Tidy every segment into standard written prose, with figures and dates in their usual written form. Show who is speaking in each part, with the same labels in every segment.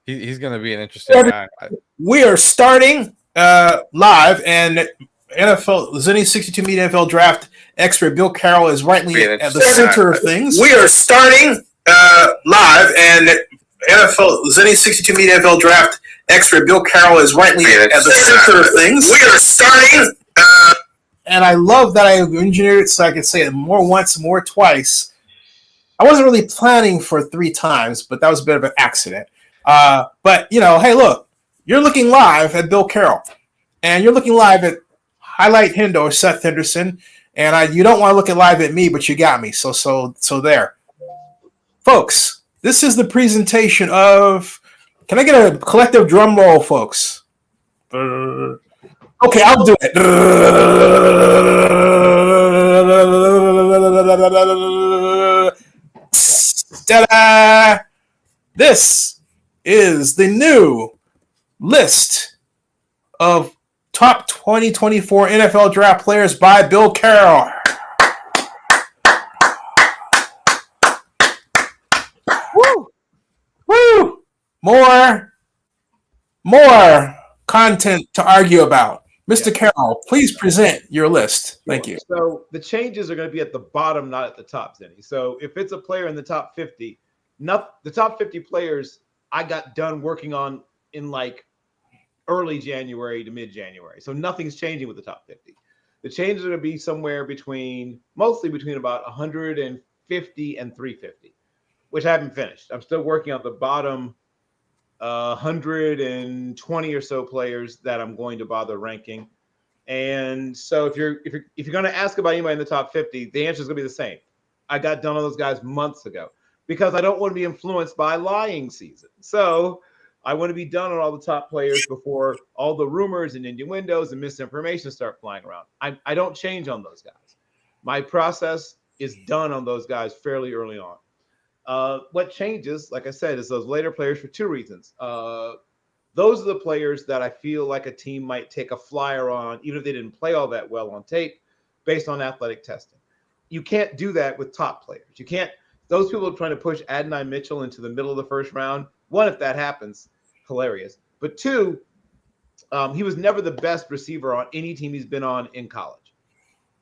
Speaker 1: He's going to be an interesting guy.
Speaker 2: We are starting live, and NFL Zennie62Media NFL draft expert Bill Carroll is rightly at the center of things. We are starting live, and NFL Zennie62Media NFL draft expert Bill Carroll is rightly at the center of things. We are starting. And I love that I engineered it so I could say it more once, more twice. I wasn't really planning for 3 times, but that was a bit of an accident. But, hey, look, you're looking live at Bill Carroll, and you're looking live at Highlight Hendo or Seth Henderson, and you don't want to look at live at me, but you got me. So there. Folks, this is the presentation of, can I get a collective drum roll, folks? Okay, I'll do it. Ta-da! This is the new list of top 2024 NFL draft players by Bill Carroll. Woo! Woo! More content to argue about. Mr. Carroll, please present your list. Thank you.
Speaker 3: So the changes are going to be at the bottom, not at the top, Zenny. So if it's a player in the top 50, the top 50 players I got done working on in like early January to mid-January. So nothing's changing with the top 50. The changes are going to be mostly between about 150 and 350, which I haven't finished. I'm still working on the bottom 120 or so players that I'm going to bother ranking. And so if you're going to ask about anybody in the top 50, the answer is going to be the same. I got done on those guys months ago because I don't want to be influenced by lying season. So I want to be done on all the top players before all the rumors and innuendos and misinformation start flying around. I don't change on those guys. My process is done on those guys fairly early on. What changes, like I said, is those later players for 2 reasons. Those are the players that I feel like a team might take a flyer on, even if they didn't play all that well on tape, based on athletic testing. You can't do that with top players. You can't. Those people are trying to push Adonai Mitchell into the middle of the first round. 1, if that happens, hilarious. But 2, he was never the best receiver on any team he's been on in college.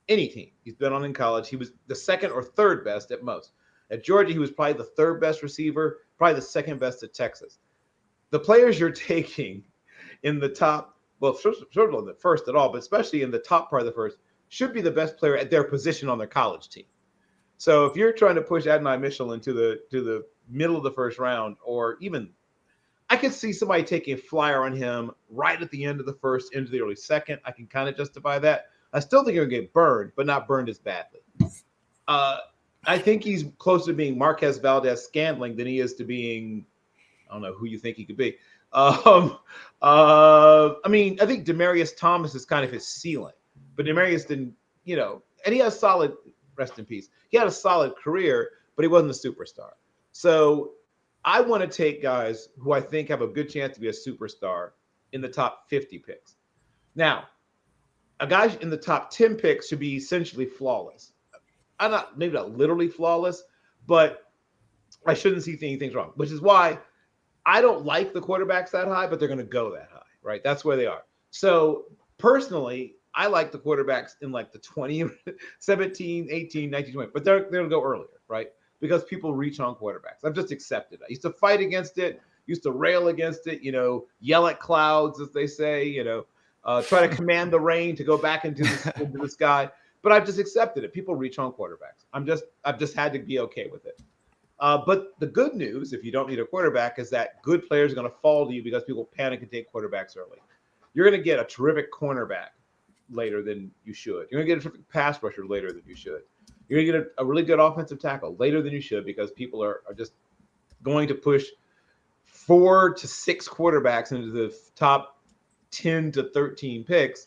Speaker 3: Any team he's been on in college, he was the 2nd or 3rd best at most. At Georgia, he was probably the 3rd best receiver, probably the 2nd best at Texas. The players you're taking in the top, well, first of all, the first at all, but especially in the top part of the first, should be the best player at their position on their college team. So if you're trying to push Adonai Mitchell into the middle of the first round, or even, I could see somebody taking a flyer on him right at the end of the first, into the early second. I can kind of justify that. I still think he'll get burned, but not burned as badly. I think he's closer to being Marquez Valdez-Scantling than he is to being, I don't know who you think he could be. I think Demaryius Thomas is kind of his ceiling, but Demaryius didn't, and he has solid, rest in peace. He had a solid career, but he wasn't a superstar. So I want to take guys who I think have a good chance to be a superstar in the top 50 picks. Now, a guy in the top 10 picks should be essentially flawless. Maybe not literally flawless, but I shouldn't see anything wrong, which is why I don't like the quarterbacks that high, but they're going to go that high, right? That's where they are. So personally, I like the quarterbacks in like the 20, 17, 18, 19, 20, but they're going to go earlier, right? Because people reach on quarterbacks. I've just accepted it. I used to fight against it, used to rail against it, yell at clouds, as they say, try to command the rain to go back into the sky. But I've just accepted it. People reach on quarterbacks. I've just had to be okay with it. But the good news, if you don't need a quarterback, is that good players are going to fall to you because people panic and take quarterbacks early. You're going to get a terrific cornerback later than you should. You're going to get a terrific pass rusher later than you should. You're going to get a really good offensive tackle later than you should because people are just going to push 4 to 6 quarterbacks into the top 10 to 13 picks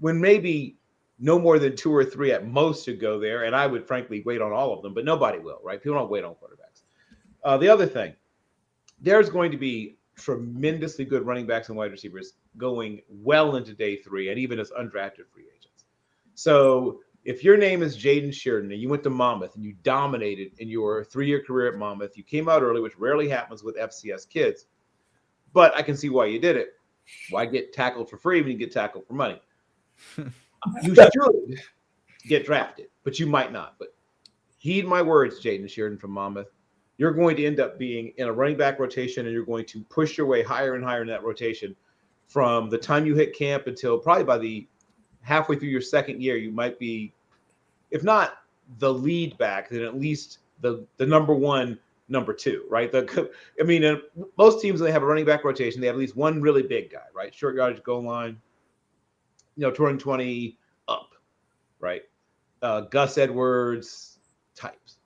Speaker 3: when maybe no more than 2 or 3 at most should go there. And I would frankly wait on all of them, but nobody will, right? People don't wait on quarterbacks. The other thing, there's going to be tremendously good running backs and wide receivers going well into day 3 and even as undrafted free agents. So If your name is Jaden Sheridan and you went to Monmouth and you dominated in your 3-year career at Monmouth, you came out early, which rarely happens with FCS kids, but I can see why you did it. Why get tackled for free when you get tackled for money? You should get drafted, but you might not. But heed my words, Jaden Sheridan from Monmouth. You're going to end up being in a running back rotation, and you're going to push your way higher and higher in that rotation from the time you hit camp until probably by the halfway through your second year. You might be, if not the lead back, then at least the number one, number two, right? Most teams, when they have a running back rotation, they have at least one really big guy, right? Short yardage, goal line, 220 up, right? Gus Edwards types.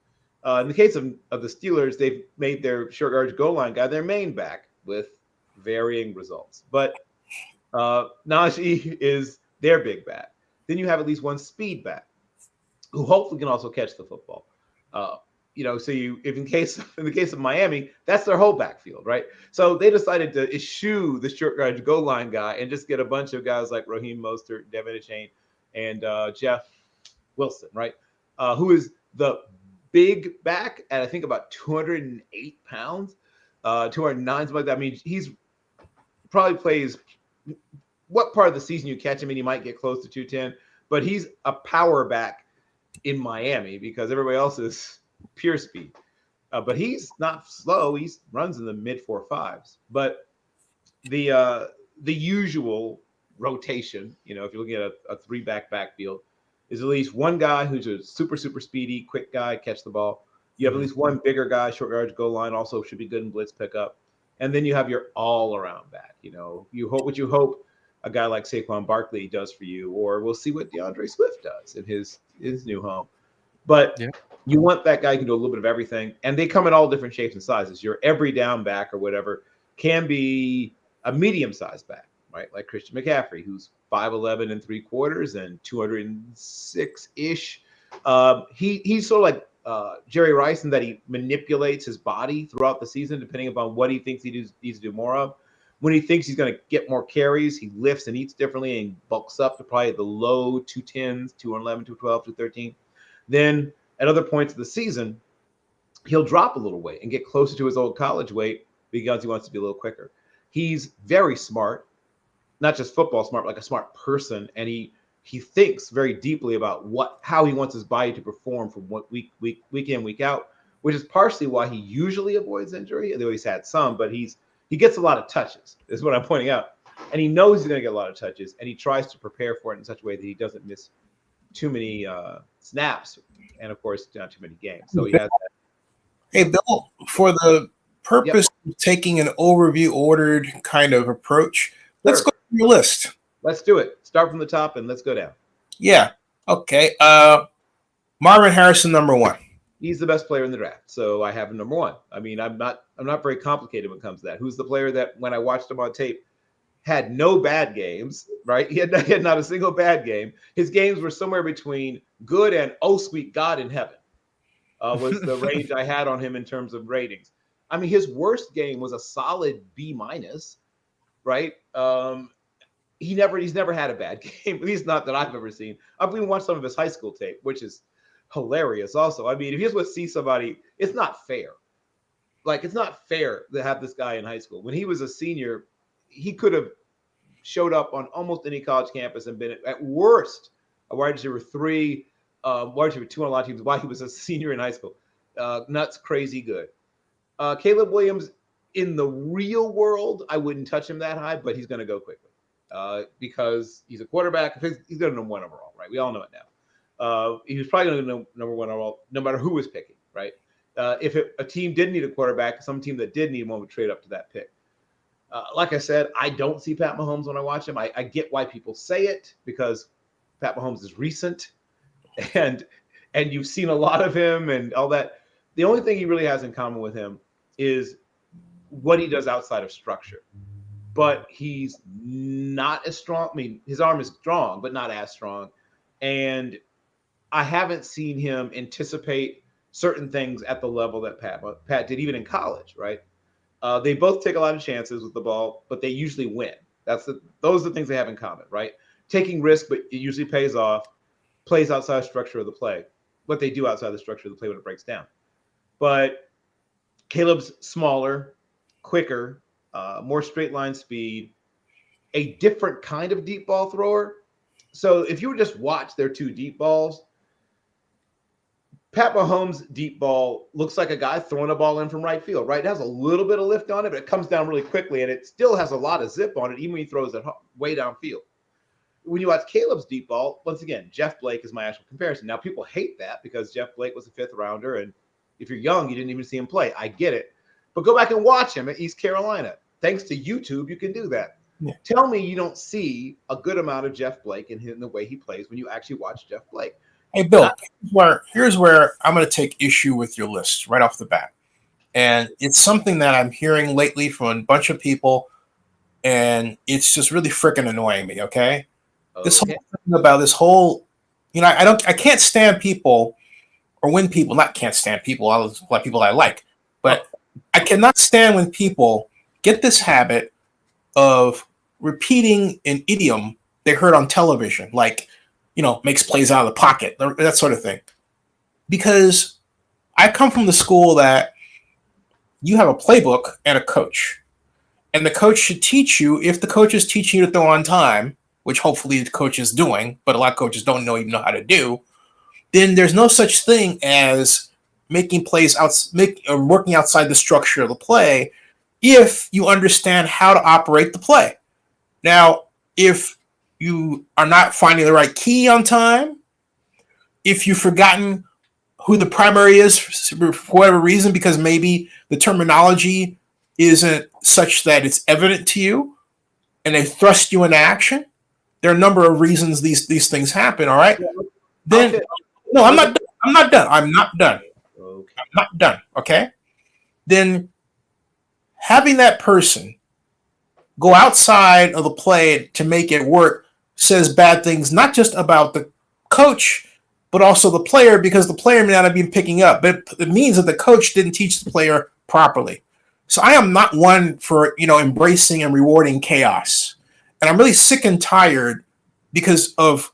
Speaker 3: In the case of the Steelers, they've made their short yardage goal line guy their main back with varying results. But Najee is their big back. Then you have at least one speed back who hopefully can also catch the football. So if in the case of Miami, that's their whole backfield, right? So they decided to eschew the short yardage goal line guy and just get a bunch of guys like Raheem Mostert, Devin Achane, and Jeff Wilson, right? Who is the big back at I think about 208 pounds, 209, something like that. I mean, he's probably plays what part of the season you catch him and he might get close to 210, but he's a power back in Miami because everybody else is pure speed. But he's not slow. He runs in the mid 4.5s. But the usual rotation, if you're looking at a 3-back backfield, is at least one guy who's a super, super speedy, quick guy, catch the ball. You have at least one bigger guy, short yardage goal line, also should be good in blitz pickup. And then you have your all-around back. You hope a guy like Saquon Barkley does for you, or we'll see what DeAndre Swift does in his new home. But you want that guy who can do a little bit of everything, and they come in all different shapes and sizes. Your every down back or whatever can be a medium-sized back, right? Like Christian McCaffrey, who's 5'11 and 3/4 and 206-ish. He's sort of like Jerry Rice in that he manipulates his body throughout the season, depending upon what he thinks he needs to do more of. When he thinks he's going to get more carries, he lifts and eats differently and bulks up to probably the low 210s, 211, 212, 213. Then at other points of the season, he'll drop a little weight and get closer to his old college weight because he wants to be a little quicker. He's very smart, not just football smart, like a smart person, and he thinks very deeply about how he wants his body to perform from week in, week out, which is partially why he usually avoids injury. Though he's had some, but he gets a lot of touches, is what I'm pointing out. And he knows he's going to get a lot of touches, and he tries to prepare for it in such a way that he doesn't miss too many snaps, and of course, not too many games. So he has that.
Speaker 2: Hey, Bill, for the purpose of taking an overview ordered kind of approach, let's go through your list.
Speaker 3: Let's do it. Start from the top and let's go down.
Speaker 2: Yeah. Okay. Marvin Harrison, number 1.
Speaker 3: He's the best player in the draft, so I have him number 1. I mean, I'm not very complicated when it comes to that. Who's the player that when I watched him on tape had no bad games, right? He had not a single bad game. His games were somewhere between good and oh sweet God in heaven was the range I had on him in terms of ratings. I mean, his worst game was a solid B-, right? He's never had a bad game, at least not that I've ever seen. I've even watched some of his high school tape, which is hilarious also. I mean, if you just want to see somebody, it's not fair. Like, it's not fair to have this guy in high school. When he was a senior, he could have showed up on almost any college campus and been at worst a wide receiver 3, wide receiver 2 on a lot of teams while he was a senior in high school. Nuts, crazy good. Caleb Williams, in the real world, I wouldn't touch him that high, but he's going to go quickly because he's a quarterback. He's going to number 1 overall, right? We all know it now. He was probably going to go number 1 overall, no matter who was picking, right? If a team did need a quarterback, some team that did need one would trade up to that pick. Like I said, I don't see Pat Mahomes when I watch him. I get why people say it because Pat Mahomes is recent and you've seen a lot of him and all that. The only thing he really has in common with him is what he does outside of structure. But he's not as strong. I mean, his arm is strong, but not as strong. And I haven't seen him anticipate certain things at the level that Pat did, even in college, right? They both take a lot of chances with the ball, but they usually win. Those are the things they have in common, right? Taking risk, but it usually pays off. plays outside the structure of the play, what they do outside the structure of the play when it breaks down. But Caleb's smaller, quicker, more straight line speed, a different kind of deep ball thrower. So if you would just watch their two deep balls, Pat Mahomes' deep ball looks like a guy throwing a ball in from right field, right? It has a little bit of lift on it, but it comes down really quickly, and it still has a lot of zip on it, even when he throws it way downfield. When you watch Caleb's deep ball, once again, Jeff Blake is my actual comparison. Now, people hate that because Jeff Blake was a 5th rounder, and if you're young, you didn't even see him play. I get it. But go back and watch him at East Carolina. Thanks to YouTube, you can do that. Yeah. Tell me you don't see a good amount of Jeff Blake in the way he plays when you actually watch Jeff Blake.
Speaker 2: Hey, Bill, here's where I'm going to take issue with your list right off the bat. And it's something that I'm hearing lately from a bunch of people, and it's just really freaking annoying me, okay? This whole thing about this whole, I can't stand people, or when people, not can't stand people, I like people I like, but I cannot stand when people get this habit of repeating an idiom they heard on television, like, makes plays out of the pocket, that sort of thing. Because I come from the school that you have a playbook and a coach. And the coach should teach you, if the coach is teaching you to throw on time, which hopefully the coach is doing, but a lot of coaches don't even know how to do, then there's no such thing as making plays working outside the structure of the play if you understand how to operate the play. Now, if you are not finding the right key on time, if you've forgotten who the primary is for whatever reason, because maybe the terminology isn't such that it's evident to you, and they thrust you into action, there are a number of reasons these things happen, all right? Then, no, I'm not done. I'm not done. Okay. I'm not done, okay? Then having that person go outside of the play to make it work says bad things, not just about the coach, but also the player, because the player may not have been picking up. But it means that the coach didn't teach the player properly. So I am not one for, embracing and rewarding chaos. And I'm really sick and tired because of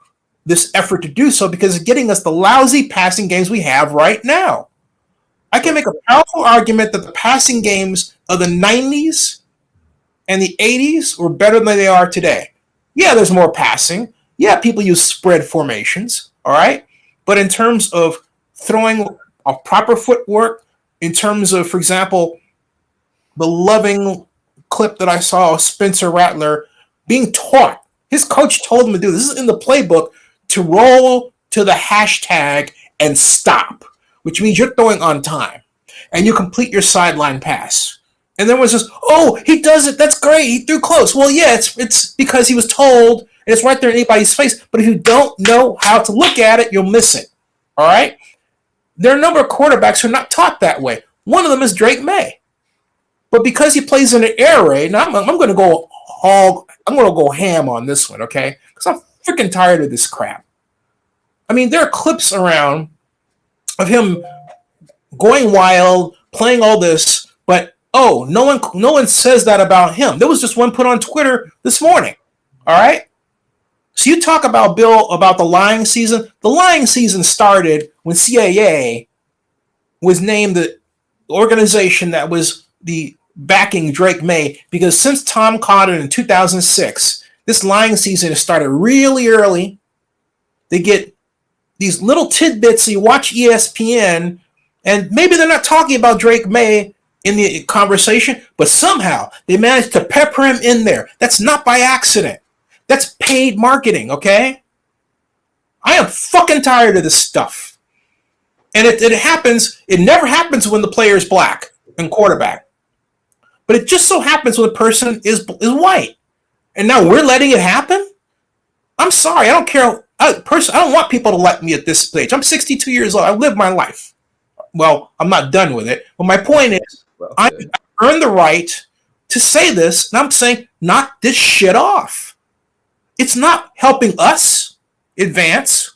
Speaker 2: this effort to do so, because it's getting us the lousy passing games we have right now. I can make a powerful argument that the passing games of the 90s and the 80s were better than they are today. Yeah, there's more passing. Yeah, people use spread formations, all right? But in terms of throwing a proper footwork, in terms of, for example, the loving clip that I saw of Spencer Rattler being taught, his coach told him to do this is in the playbook, to roll to the hashtag and stop, which means you're throwing on time, and you complete your sideline pass. And then was just, oh, he does it. That's great. He threw close. Well, yeah, it's because he was told, and it's right there in anybody's face. But if you don't know how to look at it, you'll miss it. All right? There are a number of quarterbacks who are not taught that way. One of them is Drake May. But because he plays in an air raid, now I'm going to go ham on this one, okay? Because I'm freaking tired of this crap. I mean, there are clips around of him going wild, playing all this, but no one says that about him. There was just one put on Twitter this morning. All right? So you talk about, Bill, about the lying season. The lying season started when CAA was named the organization that was the backing Drake May, because since Tom caught it in 2006, this lying season has started really early. They get these little tidbits. So you watch ESPN, and maybe they're not talking about Drake May in the conversation, but somehow they managed to pepper him in there. That's not by accident. That's paid marketing, okay? I am fucking tired of this stuff. And it happens, it never happens when the player is black and quarterback. But it just so happens when the person is white. And now we're letting it happen? I'm sorry, I don't care. I don't want people to like me at this stage. I'm 62 years old. I lived my life. Well, I'm not done with it. But my point is, I earned the right to say this, and I'm saying, knock this shit off. It's not helping us advance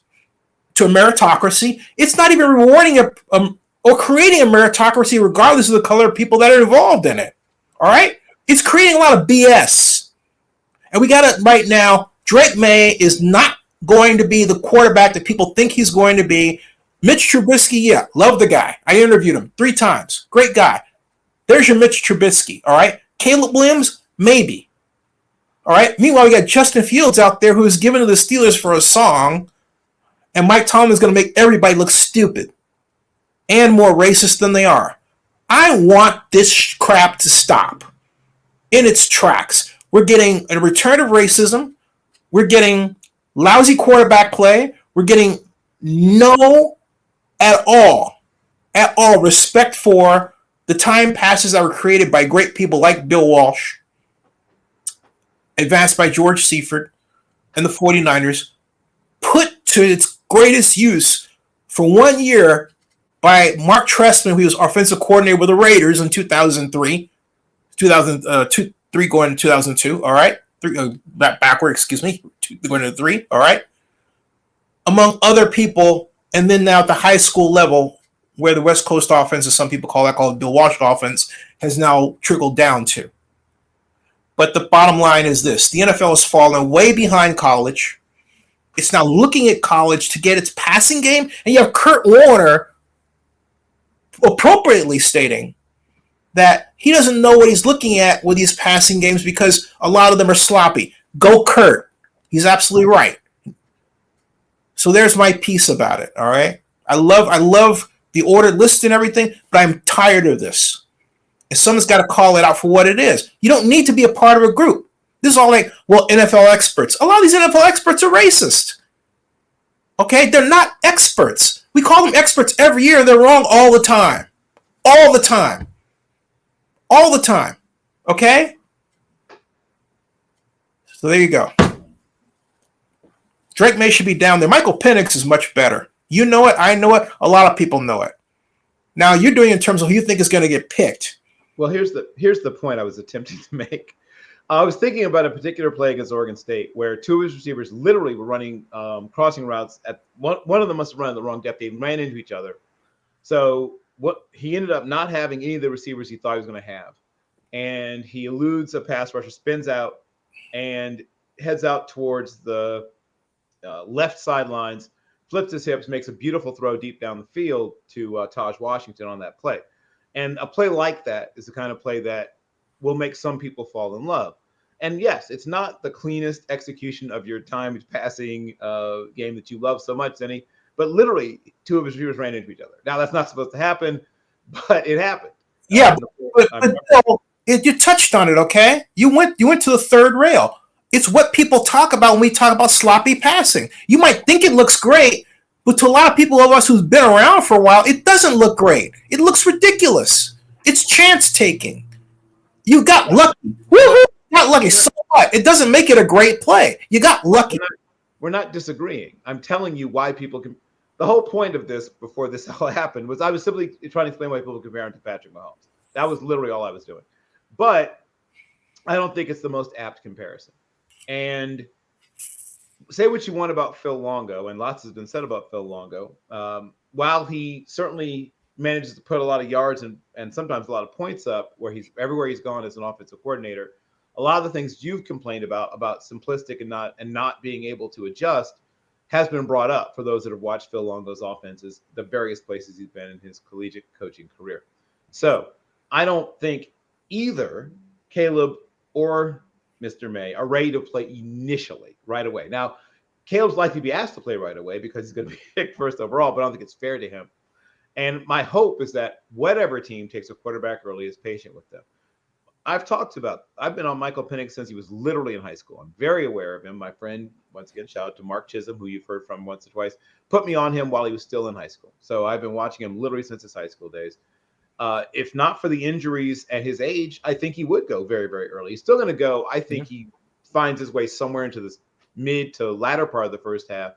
Speaker 2: to a meritocracy. It's not even rewarding or creating a meritocracy regardless of the color of people that are involved in it. All right? It's creating a lot of BS. And we got it right now. Drake May is not going to be the quarterback that people think he's going to be. Mitch Trubisky, yeah, love the guy. I interviewed him 3 times. Great guy. There's your Mitch Trubisky, all right? Caleb Williams, maybe. All right? Meanwhile, we got Justin Fields out there who is given to the Steelers for a song, and Mike Tomlin is going to make everybody look stupid and more racist than they are. I want this crap to stop in its tracks. We're getting a return of racism. We're getting lousy quarterback play. We're getting no at all respect for the time passes that were created by great people like Bill Walsh, advanced by George Seifert and the 49ers, put to its greatest use for 1 year by Mark Trestman, who was offensive coordinator with the Raiders in 2003 going to 2002, all right? Backward, excuse me, going to 3, all right? Among other people, and then now at the high school level, where the West Coast offense, as some people call it Bill Walsh offense, has now trickled down to. But the bottom line is this. The NFL has fallen way behind college. It's now looking at college to get its passing game, and you have Kurt Warner appropriately stating that he doesn't know what he's looking at with these passing games because a lot of them are sloppy. Go Kurt. He's absolutely right. So there's my piece about it, all right? I love the ordered list and everything, but I'm tired of this. And someone's got to call it out for what it is. You don't need to be a part of a group. This is all like, well, NFL experts. A lot of these NFL experts are racist. Okay? They're not experts. We call them experts every year. They're wrong all the time. All the time. All the time. Okay? So there you go. Drake May should be down there. Michael Penix is much better. You know it. I know it. A lot of people know it. Now you're doing it in terms of who you think is going to get picked.
Speaker 3: Well, here's the point I was attempting to make. I was thinking about a particular play against Oregon State where 2 of his receivers literally were running crossing routes. At one of them must have run at the wrong depth. They ran into each other. So what he ended up not having any of the receivers he thought he was going to have, and he eludes a pass rusher, spins out, and heads out towards the left sidelines. Flips his hips, makes a beautiful throw deep down the field to Taj Washington on that play. And a play like that is the kind of play that will make some people fall in love. And yes, it's not the cleanest execution of your time passing game that you love so much, Zenny, but literally 2 of his receivers ran into each other. Now, that's not supposed to happen, but it happened.
Speaker 2: Yeah, but you touched on it, okay? You went to the third rail. It's what people talk about when we talk about sloppy passing. You might think it looks great, but to a lot of people of us who's been around for a while, it doesn't look great. It looks ridiculous. It's chance taking. You got lucky. Woo-hoo! Got lucky. So what? It doesn't make it a great play. You got lucky.
Speaker 3: We're not disagreeing. I'm telling you why people can. The whole point of this before this all happened was I was simply trying to explain why people compare him to Patrick Mahomes. That was literally all I was doing. But I don't think it's the most apt comparison. And say what you want about Phil Longo, and lots has been said about Phil Longo. While he certainly manages to put a lot of yards and sometimes a lot of points up where he's everywhere he's gone as an offensive coordinator, a lot of the things you've complained about simplistic and not being able to adjust has been brought up for those that have watched Phil Longo's offenses, the various places he's been in his collegiate coaching career. So I don't think either Caleb or Mr. May are ready to play initially right away. Now, Caleb's likely to be asked to play right away because he's going to be picked first overall, but I don't think it's fair to him. And my hope is that whatever team takes a quarterback early is patient with them. I've been on Michael Penix since he was literally in high school. I'm very aware of him. My friend, once again, shout out to Mark Chisholm, who you've heard from once or twice, put me on him while he was still in high school. So I've been watching him literally since his high school days. If not for the injuries at his age, I think he would go very, very early. He's still going to go. I think he finds his way somewhere into this mid to latter part of the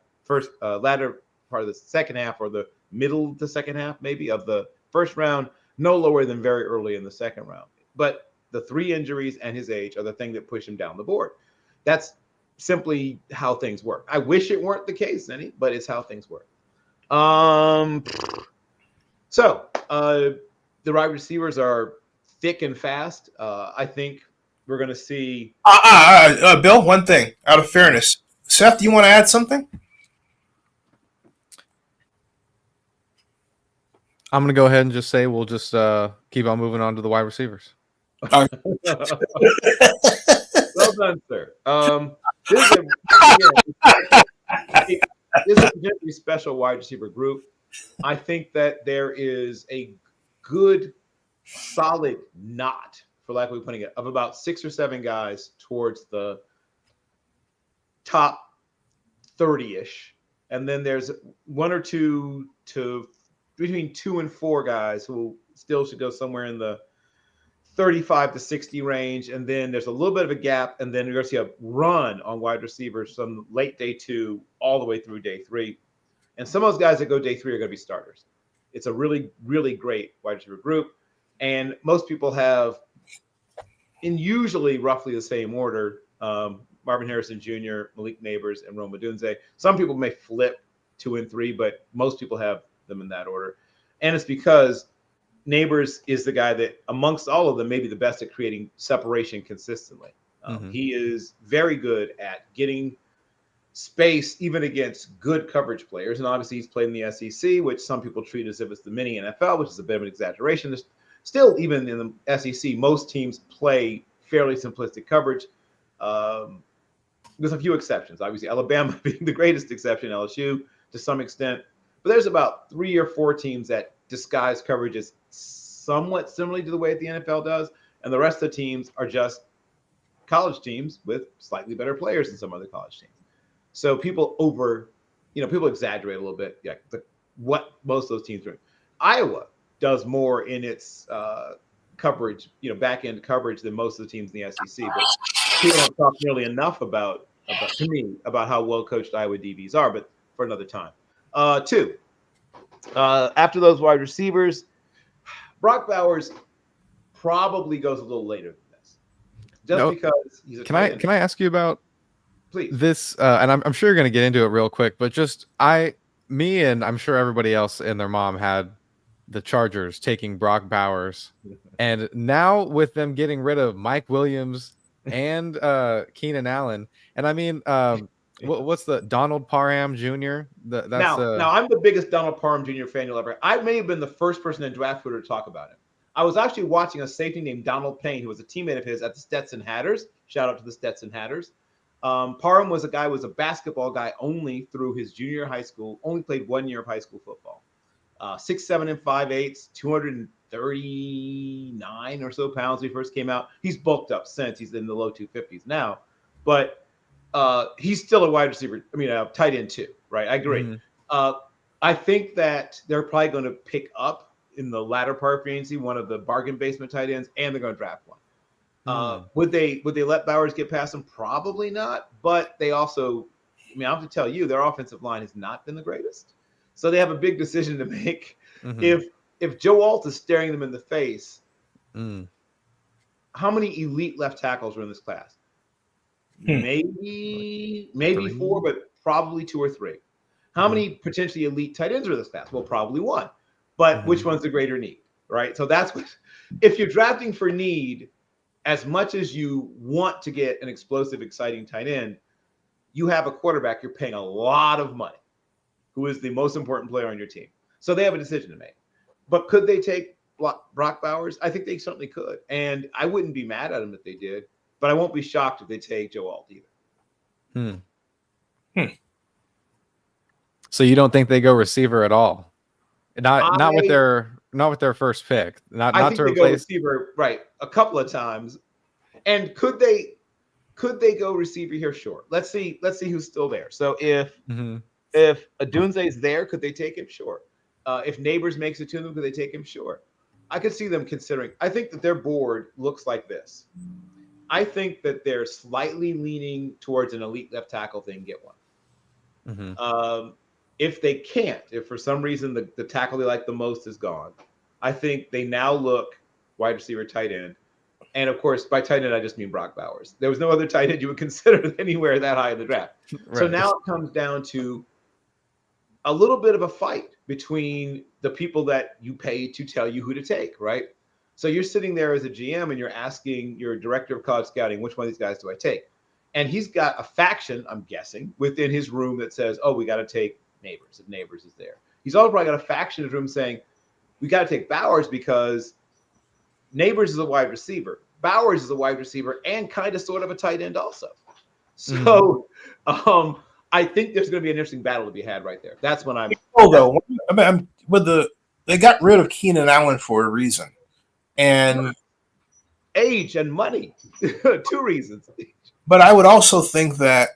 Speaker 3: latter part of the second half, or the middle to second half, maybe, of the first round, no lower than very early in the second round. But the 3 injuries and his age are the thing that push him down the board. That's simply how things work. I wish it weren't the case, Zenny, but it's how things work. So the wide receivers are thick and fast. I think we're going to see.
Speaker 2: Bill, one thing out of fairness. Seth, do you want to add something?
Speaker 1: I'm going to go ahead and just say we'll just keep on moving on to the wide receivers.
Speaker 3: Well done, sir. This is a particularly special wide receiver group. I think that there is a good, solid knot, for lack of putting it, of about 6 or 7 guys towards the top 30-ish. And then there's 1 or 2 to between 2 and 4 guys who still should go somewhere in the 35 to 60 range. And then there's a little bit of a gap. And then you're going to see a run on wide receivers from late day 2 all the way through day 3. And some of those guys that go day 3 are going to be starters. It's a really, really great wide receiver group. And most people have, in usually roughly the same order, Marvin Harrison Jr., Malik Neighbors, and Rome Odunze. Some people may flip 2 and 3, but most people have them in that order. And it's because Neighbors is the guy that, amongst all of them, may be the best at creating separation consistently. He is very good at getting space, even against good coverage players. And obviously, he's played in the SEC, which some people treat as if it's the mini NFL, which is a bit of an exaggeration. There's still, even in the SEC, most teams play fairly simplistic coverage. There's a few exceptions. Obviously, Alabama being the greatest exception, LSU to some extent. But there's about 3 or 4 teams that disguise coverages somewhat similarly to the way the NFL does. And the rest of the teams are just college teams with slightly better players than some other college teams. So people people exaggerate a little bit. Yeah, what most of those teams are. Iowa does more in its coverage, back end coverage than most of the teams in the SEC. But people don't talk nearly enough about how well coached Iowa DBs are. But for another time. 2. After those wide receivers, Brock Bowers probably goes a little later than this, because he's a
Speaker 1: Can I ask you about
Speaker 3: please
Speaker 1: this? And I'm sure you're going to get into it real quick, but just me and I'm sure everybody else and their mom had the Chargers taking Brock Bowers, and now with them getting rid of Mike Williams and Keenan Allen, and I mean, what's the Donald Parham Jr.
Speaker 3: Now I'm the biggest Donald Parham Jr. fan you'll ever. I may have been the first person in draft Twitter to talk about him. I was actually watching a safety named Donald Payne, who was a teammate of his at the Stetson Hatters. Shout out to the Stetson Hatters. Parham was a basketball guy only through his junior high school. Only played 1 year of high school football. 6'7" and 5'8", 239 or so pounds when he first came out. He's bulked up since. He's in the low 250s now, but he's still a wide receiver. I mean, tight end too, right? I agree. Mm-hmm. I think that they're probably going to pick up in the latter part of free agency one of the bargain basement tight ends, and they're going to draft one. Would they let Bowers get past him? Probably not. But they also, I have to tell you, their offensive line has not been the greatest. So they have a big decision to make. Mm-hmm. If Joe Alt is staring them in the face, how many elite left tackles are in this class? Maybe 4, but probably 2 or 3. How many potentially elite tight ends are in this class? Well, probably 1. But which one's the greater need, right? So that's what, if you're drafting for need, as much as you want to get an explosive, exciting tight end, you have a quarterback you're paying a lot of money, who is the most important player on your team. So they have a decision to make. But could they take Brock Bowers? I think they certainly could. And I wouldn't be mad at them if they did, but I won't be shocked if they take Joe Alt either.
Speaker 1: So you don't think they go receiver at all? Not with their first pick. Not to replace
Speaker 3: go receiver, right, a couple of times. And could they go receiver here? Sure. Let's see who's still there. So if Odunze is there, could they take him? Sure. If Neighbors makes it to them, could they take him? Sure. I could see them considering. I think that their board looks like this. I think that they're slightly leaning towards an elite left tackle if they can get one. If they can't, if for some reason the tackle they like the most is gone, I think they now look wide receiver, tight end. And of course, by tight end, I just mean Brock Bowers. There was no other tight end you would consider anywhere that high in the draft. Right. So now it comes down to a little bit of a fight between the people that you pay to tell you who to take, right? So you're sitting there as a GM and you're asking your director of college scouting, which one of these guys do I take? And he's got a faction, I'm guessing, within his room that says, oh, we got to take Neighbors if Neighbors is there. He's also probably got a faction in his room saying, we got to take Bowers because Neighbors is a wide receiver. Bowers is a wide receiver and kind of sort of a tight end also. So I think there's going to be an interesting battle to be had right there. That's when I'm.
Speaker 2: Though, they got rid of Keenan Allen for a reason, and
Speaker 3: age and money, 2 reasons.
Speaker 2: But I would also think that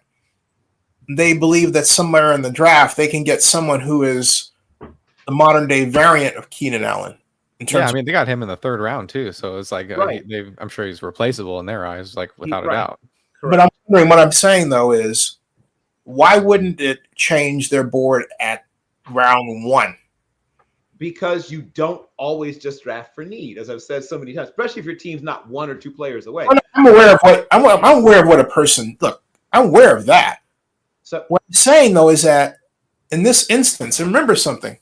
Speaker 2: they believe that somewhere in the draft they can get someone who is the modern day variant of Keenan Allen.
Speaker 1: I mean, they got him in the 3rd round too, so it's like I'm sure he's replaceable in their eyes, like without a doubt.
Speaker 2: Correct. But I'm wondering, what I'm saying though is, why wouldn't it change their board at round 1?
Speaker 3: Because you don't always just draft for need, as I've said so many times, especially if your team's not 1 or 2 players away.
Speaker 2: I'm aware of what a person. Look, I'm aware of that. So what I'm saying though is that in this instance, and remember something,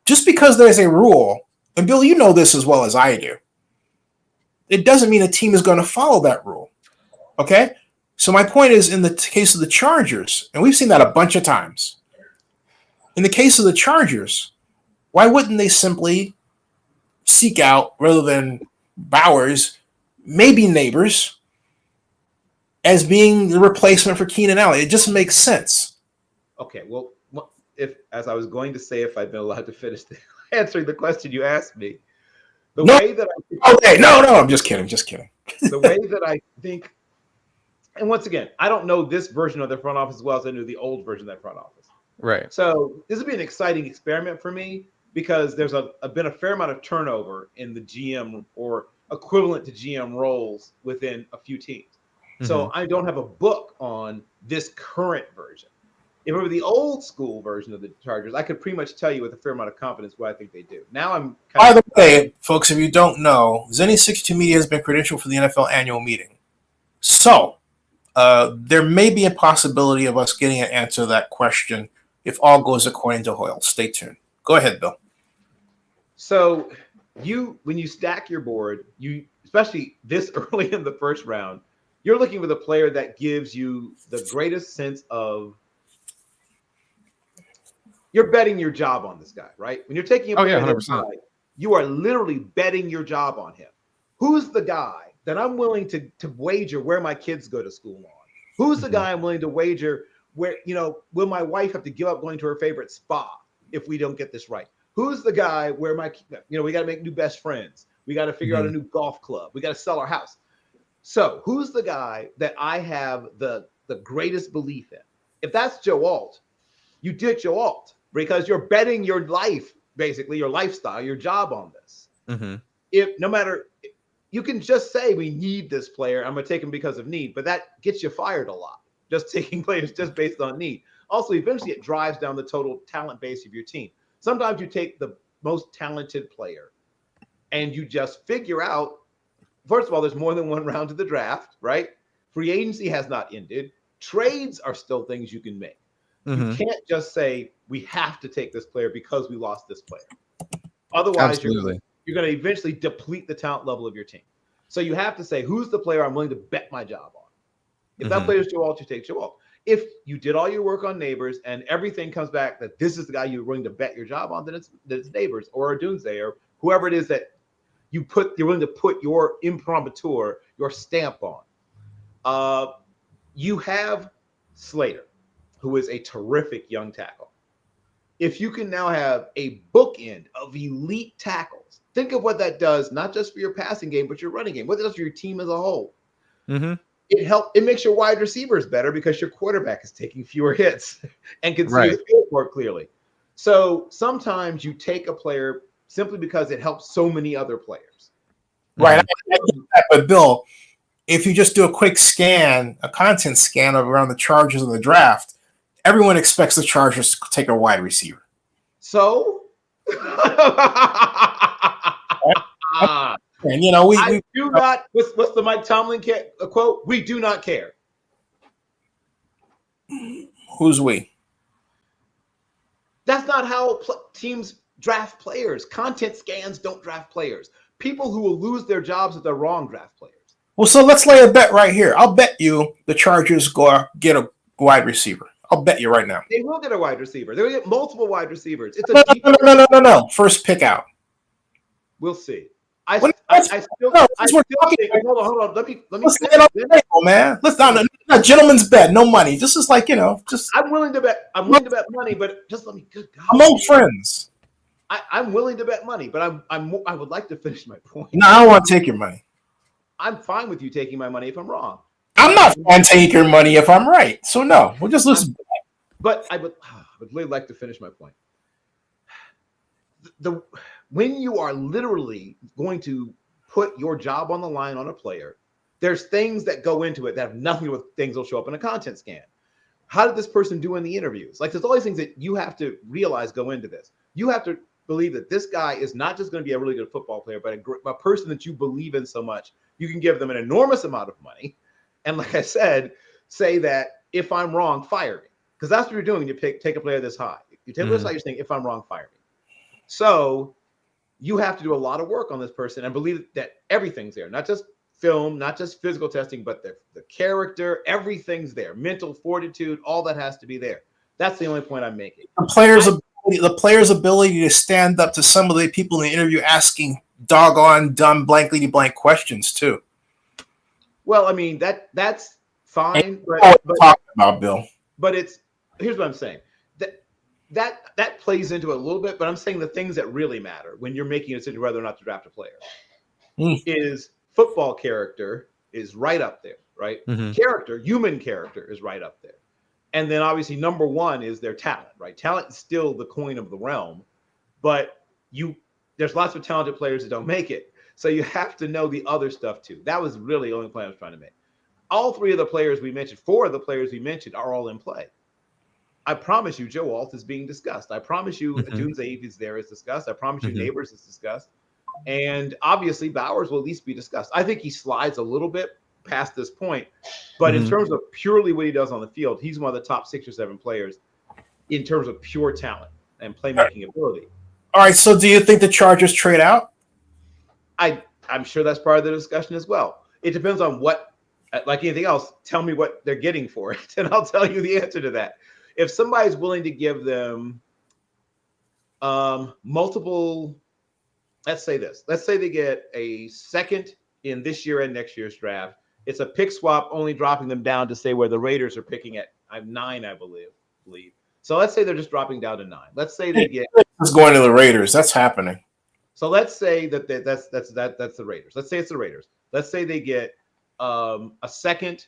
Speaker 2: just because there's a rule, and Bill, you know this as well as I do, it doesn't mean a team is going to follow that rule. Okay? So my point is, in the case of the Chargers, and we've seen that a bunch of times, in the case of the Chargers, why wouldn't they simply seek out, rather than Bowers, maybe Neighbors, as being the replacement for Keenan Allen? It just makes sense.
Speaker 3: Okay, well, if, as I was going to say, if I'd been allowed to finish answering the question you asked me, way that
Speaker 2: I'm just kidding.
Speaker 3: The way that I think, and once again, I don't know this version of the front office as well as I knew the old version of that front office.
Speaker 1: Right.
Speaker 3: So this would be an exciting experiment for me, because there's been a fair amount of turnover in the GM or equivalent to GM roles within a few teams. Mm-hmm. So I don't have a book on this current version. If it were the old school version of the Chargers, I could pretty much tell you with a fair amount of confidence what I think they do. Now I'm
Speaker 2: By the way, folks, if you don't know, Zennie62Media has been credentialed for the NFL annual meeting. So there may be a possibility of us getting an answer to that question if all goes according to Hoyle. Stay tuned. Go ahead, Bill.
Speaker 3: So when you stack your board, especially this early in the 1st round, you're looking for the player that gives you the greatest sense of, you're betting your job on this guy, right? When you're taking a player,
Speaker 1: 100%.
Speaker 3: You are literally betting your job on him. Who's the guy that I'm willing to wager where my kids go to school on? Who's the guy I'm willing to wager where, will my wife have to give up going to her favorite spa if we don't get this right? Who's the guy where we got to make new best friends. We got to figure out a new golf club. We got to sell our house. So who's the guy that I have the greatest belief in? If that's Joe Alt, you did Joe Alt because you're betting your life, basically your lifestyle, your job on this. Mm-hmm. You can just say we need this player, I'm going to take him because of need, but that gets you fired a lot. Just taking players just based on need. Also, eventually it drives down the total talent base of your team. Sometimes you take the most talented player and you just figure out, first of all, there's more than 1 round to the draft, right? Free agency has not ended. Trades are still things you can make. Mm-hmm. You can't just say, we have to take this player because we lost this player. Otherwise, you're going to eventually deplete the talent level of your team. So you have to say, who's the player I'm willing to bet my job on? If that player is Joe Alt, you take Joe Alt. If you did all your work on Neighbors and everything comes back that this is the guy you're willing to bet your job on, then it's Neighbors or Doomsday or whoever it is that you're willing to put your imprimatur, your stamp on. You have Slater, who is a terrific young tackle. If you can now have a bookend of elite tackles, think of what that does, not just for your passing game, but your running game, what it does for your team as a whole. Mm-hmm. It makes your wide receivers better because your quarterback is taking fewer hits and can see the field more clearly. So sometimes you take a player simply because it helps so many other players.
Speaker 2: Right. But Bill, if you just do a quick scan, a content scan of around the Chargers in the draft, everyone expects the Chargers to take a wide receiver.
Speaker 3: So?
Speaker 2: And we
Speaker 3: do not. What's the Mike Tomlin quote? We do not care.
Speaker 2: Who's we?
Speaker 3: That's not how teams draft players. Content scans don't draft players. People who will lose their jobs if they're wrong draft players.
Speaker 2: Well, so let's lay a bet right here. I'll bet you the Chargers get a wide receiver. I'll bet you right now.
Speaker 3: They will get a wide receiver. They'll get multiple wide receivers. It's
Speaker 2: a no. First pick out.
Speaker 3: We'll see. I still think. Hold on. Let me say,
Speaker 2: man. Let's not a gentleman's bet. No money. This is like just.
Speaker 3: I'm willing to bet money, but just let me. Good God.
Speaker 2: Among friends.
Speaker 3: I'm willing to bet money, but I would like to finish my point.
Speaker 2: No, I don't want to take your money.
Speaker 3: I'm fine with you taking my money if I'm wrong.
Speaker 2: I'm not fine taking your money if I'm right. So no, we'll just listen.
Speaker 3: But I would really like to finish my point. When you are literally going to put your job on the line on a player, there's things that go into it that have nothing to do with things that'll show up in a content scan. How did this person do in the interviews? Like, there's all these things that you have to realize go into this. You have to believe that this guy is not just going to be a really good football player, but a person that you believe in so much. You can give them an enormous amount of money. And like I said, say that if I'm wrong, fire me. Because that's what you're doing when you take a player this high. You take this high, you're saying, if I'm wrong, fire me. So you have to do a lot of work on this person and believe that everything's there, not just film, not just physical testing, but the character, everything's there. Mental fortitude, all that has to be there. That's the only point I'm making.
Speaker 2: The player's ability to stand up to some of the people in the interview asking doggone dumb blankety blank questions too.
Speaker 3: Well, I mean that's fine. But
Speaker 2: talking about Bill.
Speaker 3: But here's what I'm saying. That plays into it a little bit, but I'm saying the things that really matter when you're making a decision whether or not to draft a player is football character is right up there, right? Mm-hmm. Human character is right up there. And then obviously number one is their talent, right? Talent is still the coin of the realm, but there's lots of talented players that don't make it. So you have to know the other stuff too. That was really the only point I was trying to make. All four of the players we mentioned are all in play. I promise you, Joe Alt is being discussed. I promise you, Dunze is there is discussed. I promise you, Neighbors is discussed. And obviously, Bowers will at least be discussed. I think he slides a little bit past this point. But in terms of purely what he does on the field, he's one of the top 6 or 7 players in terms of pure talent and playmaking ability.
Speaker 2: All right, so do you think the Chargers trade out?
Speaker 3: I'm sure that's part of the discussion as well. It depends on what, like anything else, tell me what they're getting for it, and I'll tell you the answer to that. If somebody's willing to give them multiple, let's say they get a second in this year and next year's draft. It's a pick swap, only dropping them down to say where the Raiders are picking at 9, I believe. So let's say they're just dropping down to 9. Let's say they get
Speaker 2: it's going to the Raiders. That's happening.
Speaker 3: So let's say that's the Raiders. Let's say it's the Raiders. Let's say they get a second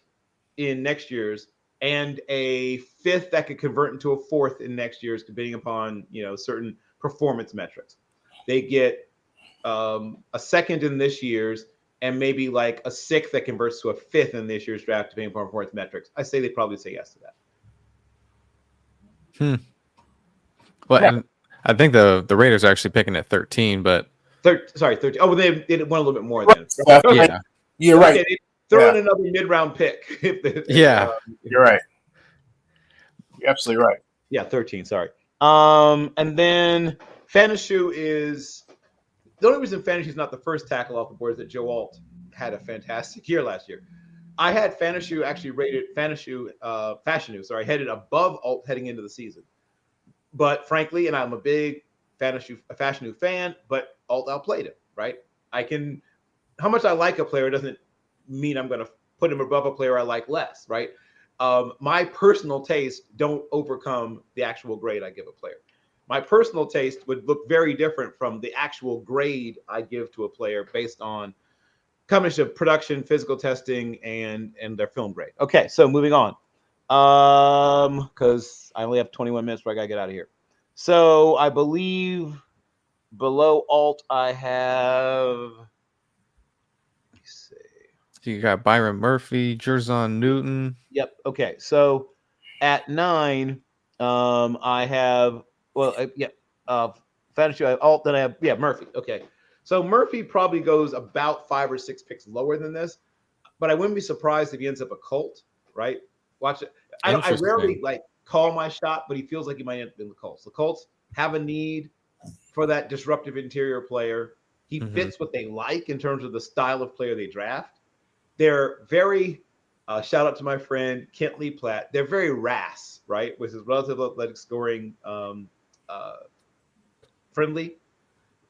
Speaker 3: in next year's and a 5th that could convert into a 4th in next year's, depending upon certain performance metrics. They get a second in this year's and maybe like a 6th that converts to a 5th in this year's draft, depending upon performance metrics. I say they probably say yes to that.
Speaker 1: Well, and I think the Raiders are actually picking at 13, but
Speaker 3: 13. Oh, well, they won a little bit more then.
Speaker 2: Yeah, you're right.
Speaker 3: Throw in another mid-round pick.
Speaker 2: You're right. You're absolutely right.
Speaker 3: Yeah, 13. Sorry. And then Fanishu is the only reason Fanishu is not the first tackle off the board is that Joe Alt had a fantastic year last year. I had Fanishu actually rated Fashanu, headed above Alt heading into the season. But frankly, and I'm a big Fashanu fan, but Alt outplayed him, right? How much I like a player doesn't mean I'm going to put him above a player I like less, right? My personal taste don't overcome the actual grade I give a player. My personal taste would look very different from the actual grade I give to a player based on combination of production, physical testing, and their film grade. Okay, so moving on. Because I only have 21 minutes before I gotta get out of here. So I believe below Alt I have. Let me see.
Speaker 1: So you got Byron Murphy, Jerzon Newton.
Speaker 3: Yep. Okay. So at 9, I have Fantasy. I have Alt. Then I have Murphy. Okay. So Murphy probably goes about 5 or 6 picks lower than this, but I wouldn't be surprised if he ends up a Colt. Right? Watch it. I rarely call my shot, but he feels like he might end up in the Colts. The Colts have a need for that disruptive interior player. He fits what they like in terms of the style of player they draft. They're very shout out to my friend Kent Lee Platt. They're very RAS, right? Which is relative athletic scoring friendly.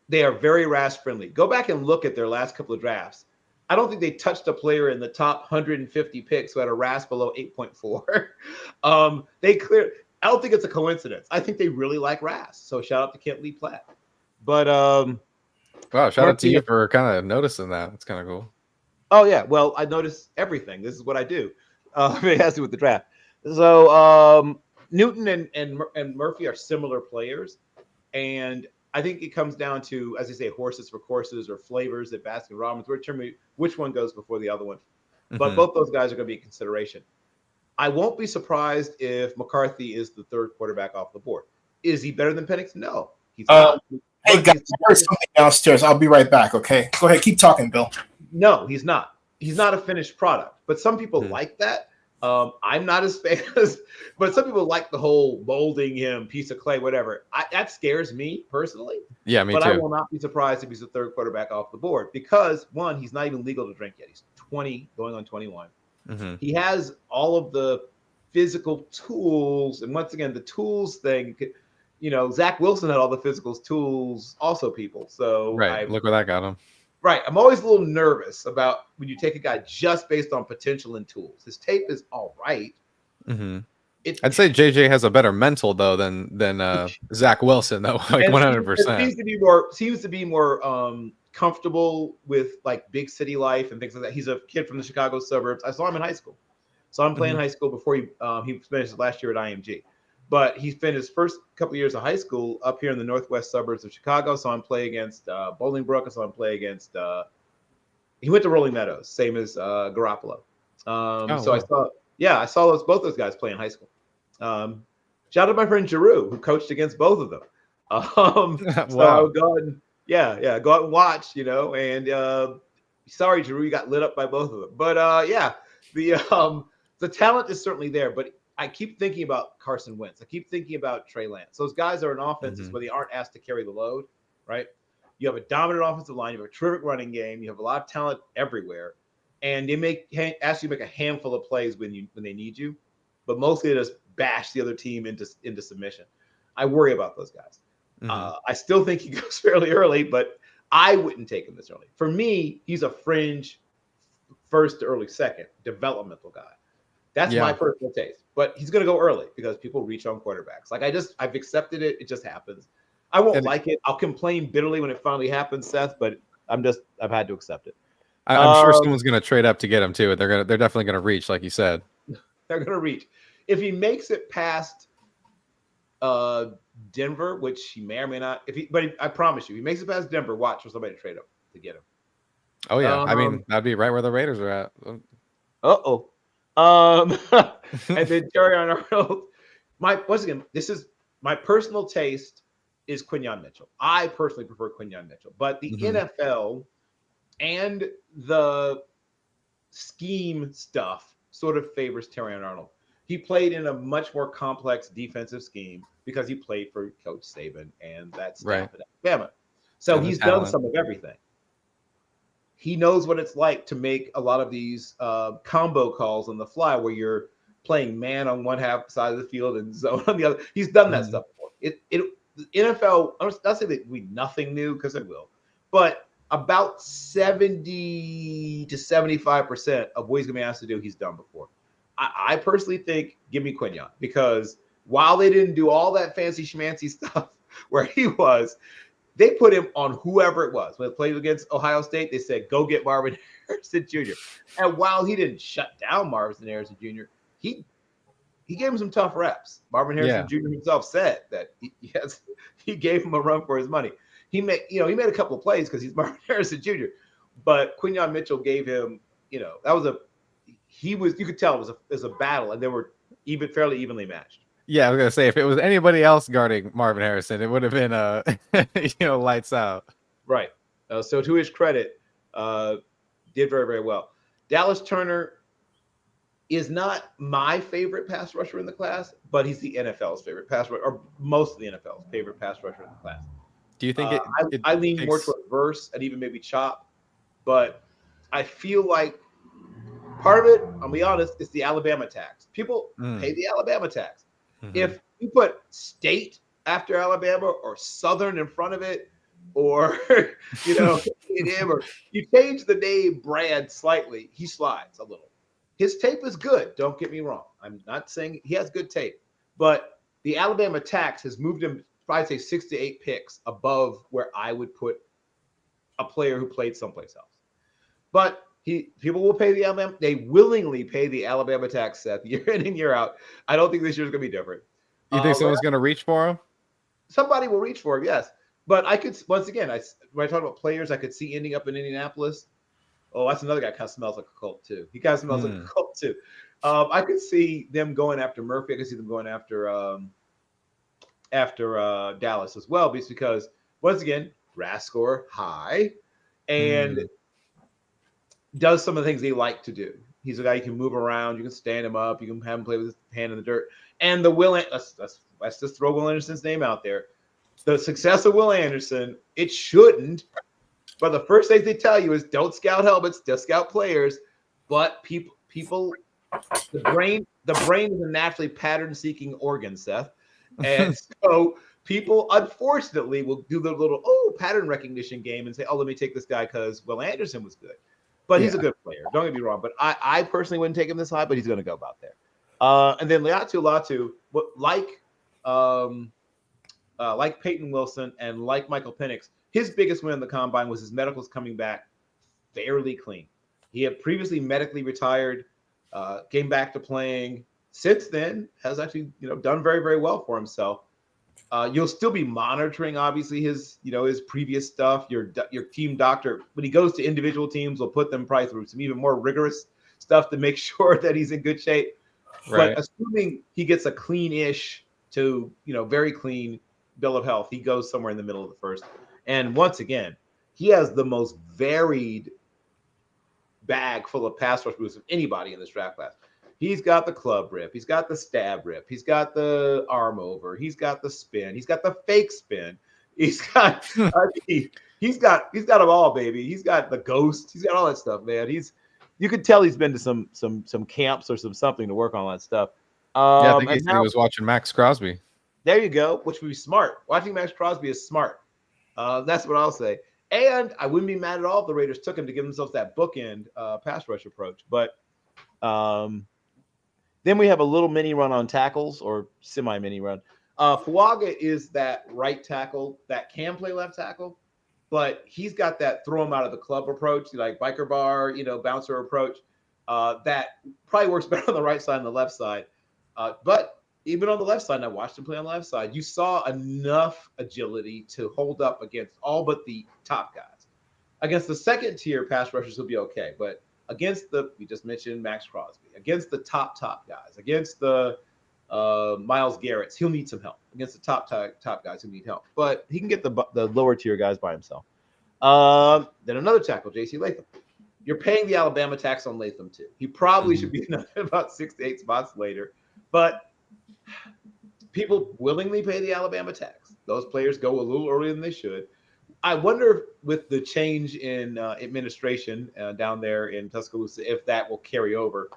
Speaker 3: They are very RAS friendly. Go back and look at their last couple of drafts. I don't think they touched a player in the top 150 picks who had a RAS below 8.4. They clear. I don't think it's a coincidence. I think they really like RAS. So shout out to Kent Lee Platt. But
Speaker 1: wow, shout out to you for kind of noticing that. It's kind of cool.
Speaker 3: Oh yeah, well I notice everything. This is what I do. It has to do with the draft. So Newton and Murphy are similar players, and I think it comes down to, as they say, horses for courses or flavors at Baskin Robbins. We're determining which one goes before the other one. But both those guys are going to be in consideration. I won't be surprised if McCarthy is the third quarterback off the board. Is he better than Penix? No, he's not.
Speaker 2: Hey guys, there's something downstairs. I'll be right back. Okay, go ahead, keep talking, Bill.
Speaker 3: No, he's not. He's not a finished product. But some people like that. I'm not as fan as, but some people like the whole molding him, piece of clay, whatever. That scares me personally.
Speaker 1: Yeah, me
Speaker 3: too.
Speaker 1: But
Speaker 3: I will not be surprised if he's the third quarterback off the board because, one, he's not even legal to drink yet. He's 20, going on 21. He has all of the physical tools. And once again, the tools thing, you know, Zach Wilson had all the physical tools, also people. So
Speaker 1: right, look where that got him.
Speaker 3: Right. I'm always a little nervous about when you take a guy just based on potential and tools. His tape is all right.
Speaker 1: I'd say JJ has a better mental though than Zach Wilson though, like 100%.
Speaker 3: Seems to be more comfortable with like big city life and things like that. He's a kid from the Chicago suburbs. I saw him in high school. So I'm playing high school before he finished his last year at IMG. But he spent his first couple of years of high school up here in the northwest suburbs of Chicago. So I'm playing against Bolingbrook. I saw him play against. He went to Rolling Meadows, same as Garoppolo. I saw both those guys play in high school. Shout out to my friend Giroux, who coached against both of them. So I would go out and go out and watch, you know. And sorry, Giroux, you got lit up by both of them. But the talent is certainly there. But I keep thinking about Carson Wentz. I keep thinking about Trey Lance. Those guys are in offenses where they aren't asked to carry the load, right? You have a dominant offensive line. You have a terrific running game. You have a lot of talent everywhere. And they ask you to make a handful of plays when they need you. But mostly they just bash the other team into submission. I worry about those guys. I still think he goes fairly early, but I wouldn't take him this early. For me, he's a fringe first to early second developmental guy. That's my personal taste. But he's going to go early because people reach on quarterbacks. Like I've accepted it. It just happens. I won't like it. I'll complain bitterly when it finally happens, Seth, but I've had to accept it.
Speaker 1: I'm sure someone's going to trade up to get him too. They're definitely going to reach, like you said.
Speaker 3: They're going to reach. If he makes it past Denver, which he may or may not, I promise you, if he makes it past Denver, watch for somebody to trade up to get him.
Speaker 1: Oh yeah, I mean that'd be right where the Raiders are at.
Speaker 3: And then Terrion Arnold. This is my personal taste is Quinyon Mitchell. I personally prefer Quinyon Mitchell, but the NFL and the scheme stuff sort of favors Terrion Arnold. He played in a much more complex defensive scheme because he played for Coach Saban and that staff at Alabama. So he's done some of everything. He knows what it's like to make a lot of these combo calls on the fly where you're playing man on one half side of the field and zone on the other. He's done that stuff before. The NFL, I'm not saying that it'll be nothing new because it will, but about 70 to 75% of what he's going to be asked to do, he's done before. I personally think give me Quinyon because while they didn't do all that fancy schmancy stuff where he was, they put him on whoever it was. When they played against Ohio State, they said, go get Marvin Harrison Jr. And while he didn't shut down Marvin Harrison Jr., he gave him some tough reps. Marvin Harrison Jr. himself said that he gave him a run for his money. He made a couple of plays because he's Marvin Harrison Jr. But Quinyon Mitchell gave him, you could tell it was a battle, and they were fairly evenly matched.
Speaker 1: Yeah, I was gonna say if it was anybody else guarding Marvin Harrison, it would have been lights out.
Speaker 3: Right. So to his credit, did very, very well. Dallas Turner is not my favorite pass rusher in the class, but he's the NFL's favorite pass rusher, or most of the NFL's favorite pass rusher in the class.
Speaker 1: Do you think
Speaker 3: I lean more toward verse and even maybe chop, but I feel like Part of it, I'll be honest, is the Alabama tax. People pay the Alabama tax. If you put state after Alabama or Southern in front of it, or or you change the name Brad slightly, he slides a little. His tape is good. Don't get me wrong. I'm not saying he has good tape, but the Alabama tax has moved him probably say 6 to 8 picks above where I would put a player who played someplace else. But people will pay the Alabama. They willingly pay the Alabama tax, Seth, year in and year out. I don't think this year's going to be different.
Speaker 1: You think someone's going to reach for him?
Speaker 3: Somebody will reach for him, yes. But I could, once again, when I talk about players, I could see ending up in Indianapolis. Oh, that's another guy kind of smells like a cult too. He kind of smells like a cult too. I could see them going after Murphy. I could see them going after Dallas as well, because once again, RAS score high and does some of the things they like to do. He's a guy you can move around, you can stand him up, you can have him play with his hand in the dirt. And the let's just throw Will Anderson's name out there. The success of Will Anderson, it shouldn't. But the first thing they tell you is don't scout helmets, just scout players. But people, the brain is a naturally pattern-seeking organ, Seth. And so people, unfortunately, will do the little pattern recognition game and say, let me take this guy because Will Anderson was good. But he's a good player. Don't get me wrong. But I personally wouldn't take him this high, but he's going to go about there. And then Latu, like Peyton Wilson and like Michael Penix, his biggest win in the combine was his medicals coming back fairly clean. He had previously medically retired, came back to playing. Since then, has actually done very, very well for himself. You'll still be monitoring, obviously, his previous stuff. Your team doctor, when he goes to individual teams, will put them probably through some even more rigorous stuff to make sure that he's in good shape. Right. But assuming he gets a clean-ish to very clean bill of health, he goes somewhere in the middle of the first. And once again, he has the most varied bag full of pass rush moves of anybody in this draft class. He's got the club rip. He's got the stab rip. He's got the arm over. He's got the spin. He's got the fake spin. He's got he's got them all, baby. He's got the ghost. He's got all that stuff, man. You could tell he's been to some camps or something to work on all that stuff.
Speaker 1: I think he was watching Max Crosby.
Speaker 3: There you go, which would be smart. Watching Max Crosby is smart. That's what I'll say. And I wouldn't be mad at all if the Raiders took him to give themselves that bookend pass rush approach. But then we have a little mini run on tackles, or semi-mini run. Fuaga is that right tackle that can play left tackle, but he's got that throw him out of the club approach, like biker bar, bouncer approach. That probably works better on the right side than the left side. But even on the left side, and I watched him play on the left side, you saw enough agility to hold up against all but the top guys. Against the second tier pass rushers, he'll be okay. But against we just mentioned Max Crosby, against the top guys, against the Myles Garrett's, he'll need some help. Against the top guys, he'll need help. But he can get the lower tier guys by himself. Then another tackle, J.C. Latham. You're paying the Alabama tax on Latham too. He probably should be about 6 to 8 spots later. But people willingly pay the Alabama tax. Those players go a little earlier than they should. I wonder with the change in administration down there in Tuscaloosa, if that will carry over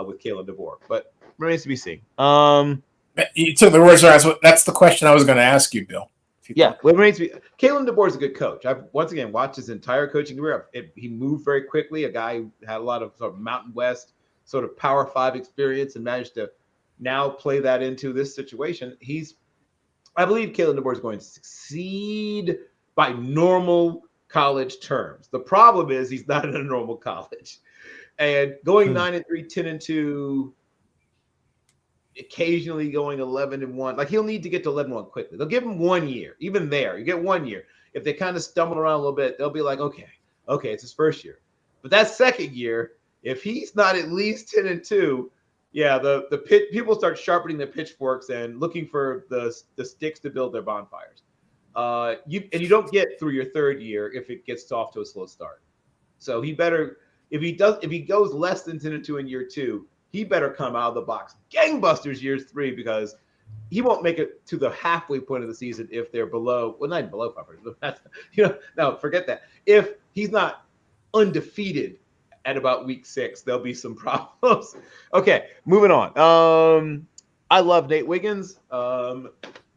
Speaker 3: with Kalen DeBoer. But remains to be seen.
Speaker 2: You took the words right. That's the question I was going to ask you, Bill.
Speaker 3: Well, it remains to be. Kalen DeBoer is a good coach. I've once again watched his entire coaching career. He moved very quickly. A guy who had a lot of sort of Mountain West, sort of Power 5 experience, and managed to now play that into this situation. I believe Kalen DeBoer is going to succeed by normal college terms. The problem is he's not in a normal college. And going 9-3, 10-2, occasionally going 11-1. Like, he'll need to get to 11-1 quickly. They'll give him 1 year. Even there, you get 1 year. If they kind of stumble around a little bit, they'll be like, okay, it's his first year. But that second year, if he's not at least 10-2, yeah, the people start sharpening the pitchforks and looking for the sticks to build their bonfires. You don't get through your third year if it gets off to a slow start. So he better, if he goes less than 10-2 in year 2, he better come out of the box gangbusters years 3, because he won't make it to the halfway point of the season if they're below, well, not even below 500. No, forget that. If he's not undefeated at about week 6, there'll be some problems. Okay, moving on. I love Nate Wiggins.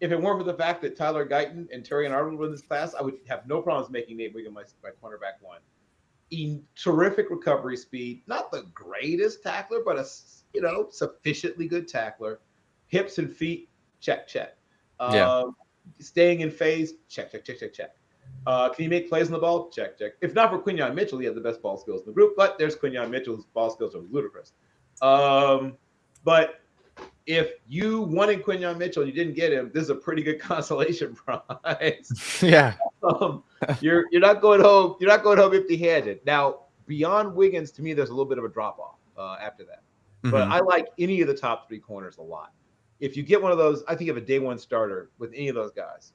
Speaker 3: If it weren't for the fact that Tyler Guyton and Terry Arnold were in this class, I would have no problems making Nate Wiggins my cornerback 1. Terrific recovery speed, not the greatest tackler, but a sufficiently good tackler. Hips and feet, check. Staying in phase, check. Can he make plays on the ball? Check. If not for Quinyon Mitchell, he had the best ball skills in the group, but there's Quinyon Mitchell, whose ball skills are ludicrous. But if you wanted Quinyon Mitchell and you didn't get him, this is a pretty good consolation prize.
Speaker 1: Yeah.
Speaker 3: You're not going home. You're not going home empty-handed. Now, beyond Wiggins, to me, there's a little bit of a drop-off after that. Mm-hmm. But I like any of the top 3 corners a lot. If you get one of those, I think you have a day 1 starter with any of those guys.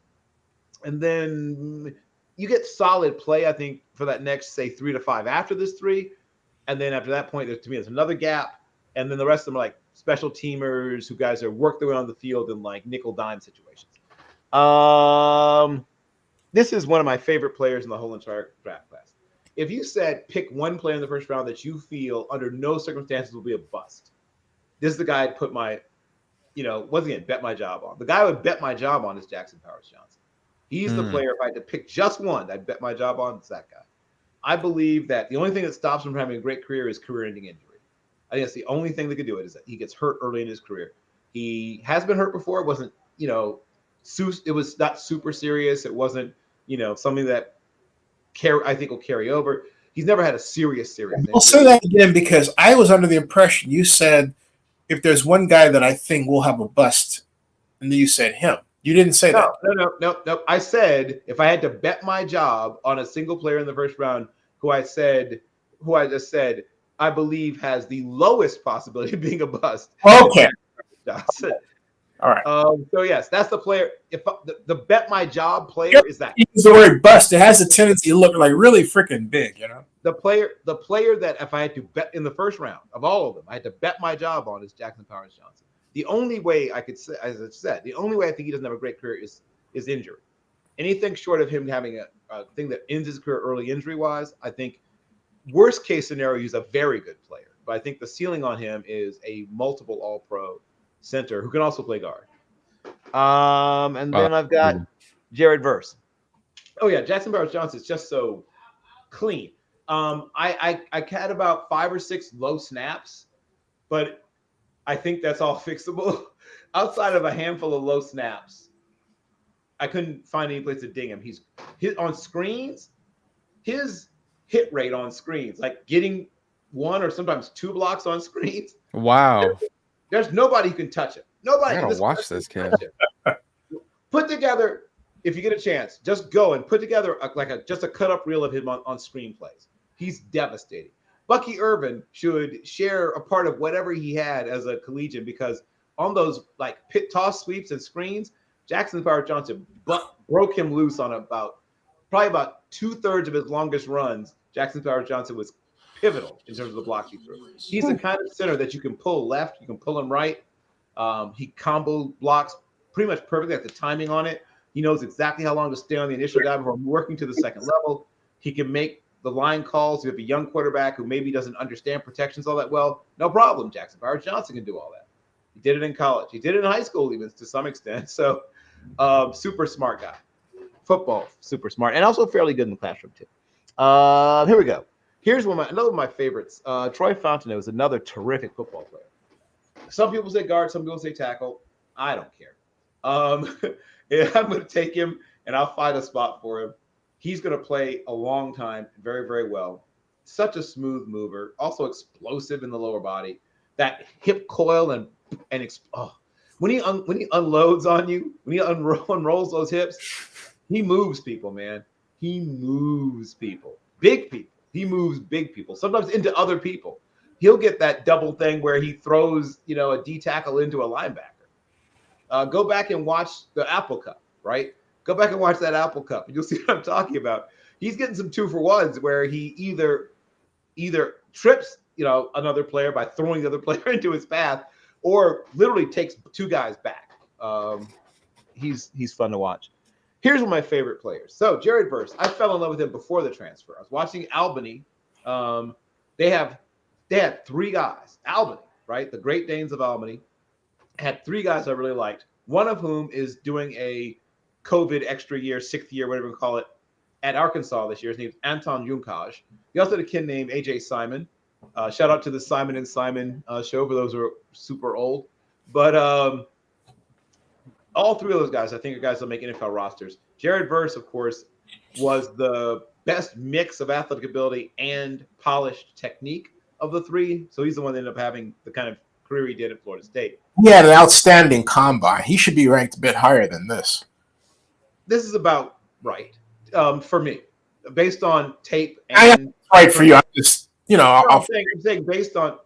Speaker 3: And then you get solid play, I think, for that next, say, 3 to 5 after this 3. And then after that point, there's another gap. And then the rest of them are like special teamers who guys are work their way on the field in like nickel dime situations. This is one of my favorite players in the whole entire draft class. If you said pick one player in the first round that you feel under no circumstances will be a bust, this is the guy I'd put my, once again, bet my job on. The guy I would bet my job on is Jackson Powers Johnson. He's the player, if I had to pick just one, I'd bet my job on. It's that guy. I believe that the only thing that stops him from having a great career is career-ending injury. I think that's the only thing that could do it, is that he gets hurt early in his career. He has been hurt before. It wasn't, it was not super serious. It wasn't, something that I think will carry over. He's never had a serious injury.
Speaker 2: I'll say that again, because I was under the impression you said if there's one guy that I think will have a bust, and then you said him. You didn't say that.
Speaker 3: No. I said if I had to bet my job on a single player in the first round who I just said I believe has the lowest possibility of being a bust.
Speaker 2: Okay. All right.
Speaker 3: So yes, that's the player. If the bet my job player is that.
Speaker 2: Use the word bust. It has a tendency to look like really freaking big,
Speaker 3: The player that if I had to bet in the first round of all of them, I had to bet my job on is Jackson Powers Johnson. The only way I could say, as I said, the only way I think he doesn't have a great career is injury. Anything short of him having a thing that ends his career early injury-wise, I think worst case scenario, he's a very good player. But I think the ceiling on him is a multiple all-pro center who can also play guard. And then I've got Jared Verse. Oh, yeah, Jackson Powers Johnson is just so clean. I had about 5 or 6 low snaps, but I think that's all fixable. Outside of a handful of low snaps, I couldn't find any place to ding him. He's on screens, his hit rate on screens, like getting 1 or sometimes 2 blocks on screens.
Speaker 1: Wow.
Speaker 3: There's nobody who can touch him. Nobody.
Speaker 1: I gotta watch this kid.
Speaker 3: Put together, if you get a chance, just go and put together just a cut up reel of him on screen plays. He's devastating. Bucky Irvin should share a part of whatever he had as a collegiate, because on those like pit toss sweeps and screens, Jackson Powers Johnson broke him loose on probably about 2/3 of his longest runs. Jackson Powers Johnson was pivotal in terms of the blocks he threw. He's the kind of center that you can pull left, you can pull him right. He combo blocks pretty much perfectly at the timing on it. He knows exactly how long to stay on the initial dive before working to the second level. He can make the line calls. You have a young quarterback who maybe doesn't understand protections all that well. No problem. Jackson Powers Johnson can do all that. He did it in college. He did it in high school even to some extent. So super smart guy. Football, super smart. And also fairly good in the classroom too. Here we go. Here's another of my favorites. Troy Fontenot is another terrific football player. Some people say guard. Some people say tackle. I don't care. I'm going to take him, and I'll find a spot for him. He's going to play a long time, very, very well. Such a smooth mover, also explosive in the lower body. That hip coil when he unloads on you, when he unrolls those hips, he moves people, man. He moves people, big people. He moves big people, sometimes into other people. He'll get that double thing where he throws, a D tackle into a linebacker. Go back and watch the Apple Cup, right? Go back and watch that Apple Cup, and you'll see what I'm talking about. He's getting some 2-for-1s where he either trips, another player by throwing the other player into his path, or literally takes 2 guys back. He's fun to watch. Here's one of my favorite players. So Jared Verse, I fell in love with him before the transfer. I was watching Albany They had three guys. Albany, right? The Great Danes of Albany had three guys I really liked. One of whom is doing a COVID extra year, sixth year, whatever you call it, at Arkansas this year. His name's Anton Junkaj. He also had a kid named AJ Simon. Shout out to the Simon and Simon show for those who are super old. But all three of those guys, I think, are guys that make NFL rosters. Jared Verse, of course, was the best mix of athletic ability and polished technique of the three. So he's the one that ended up having the kind of career he did at Florida State.
Speaker 2: He had an outstanding combine. He should be ranked a bit higher than this.
Speaker 3: This is about right for me, based on tape. And
Speaker 2: right for you. I'm just,
Speaker 3: I'm saying based on,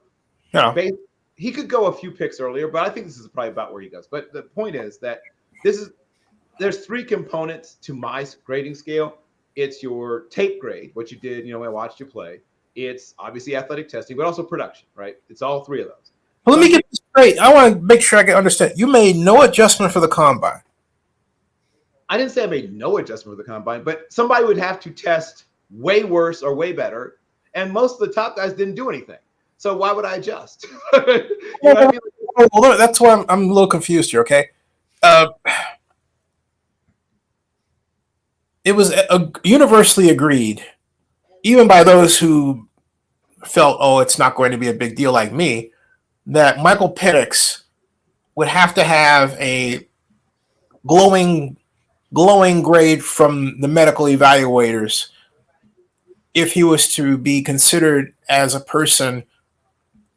Speaker 3: he could go a few picks earlier, but I think this is probably about where he goes. But the point is that there's three components to my grading scale. It's your tape grade, what you did, when I watched you play. It's obviously athletic testing, but also production, right? It's all three of those.
Speaker 2: Well, let me get this straight. I want to make sure I can understand. You made no adjustment for the combine.
Speaker 3: I didn't say I made no adjustment for the combine, but somebody would have to test way worse or way better. And most of the top guys didn't do anything. So why would I adjust? What I mean?
Speaker 2: Well, that's why I'm a little confused here, okay? It was universally agreed, even by those who felt, it's not going to be a big deal like me, that Michael Penix would have to have a glowing grade from the medical evaluators if he was to be considered as a person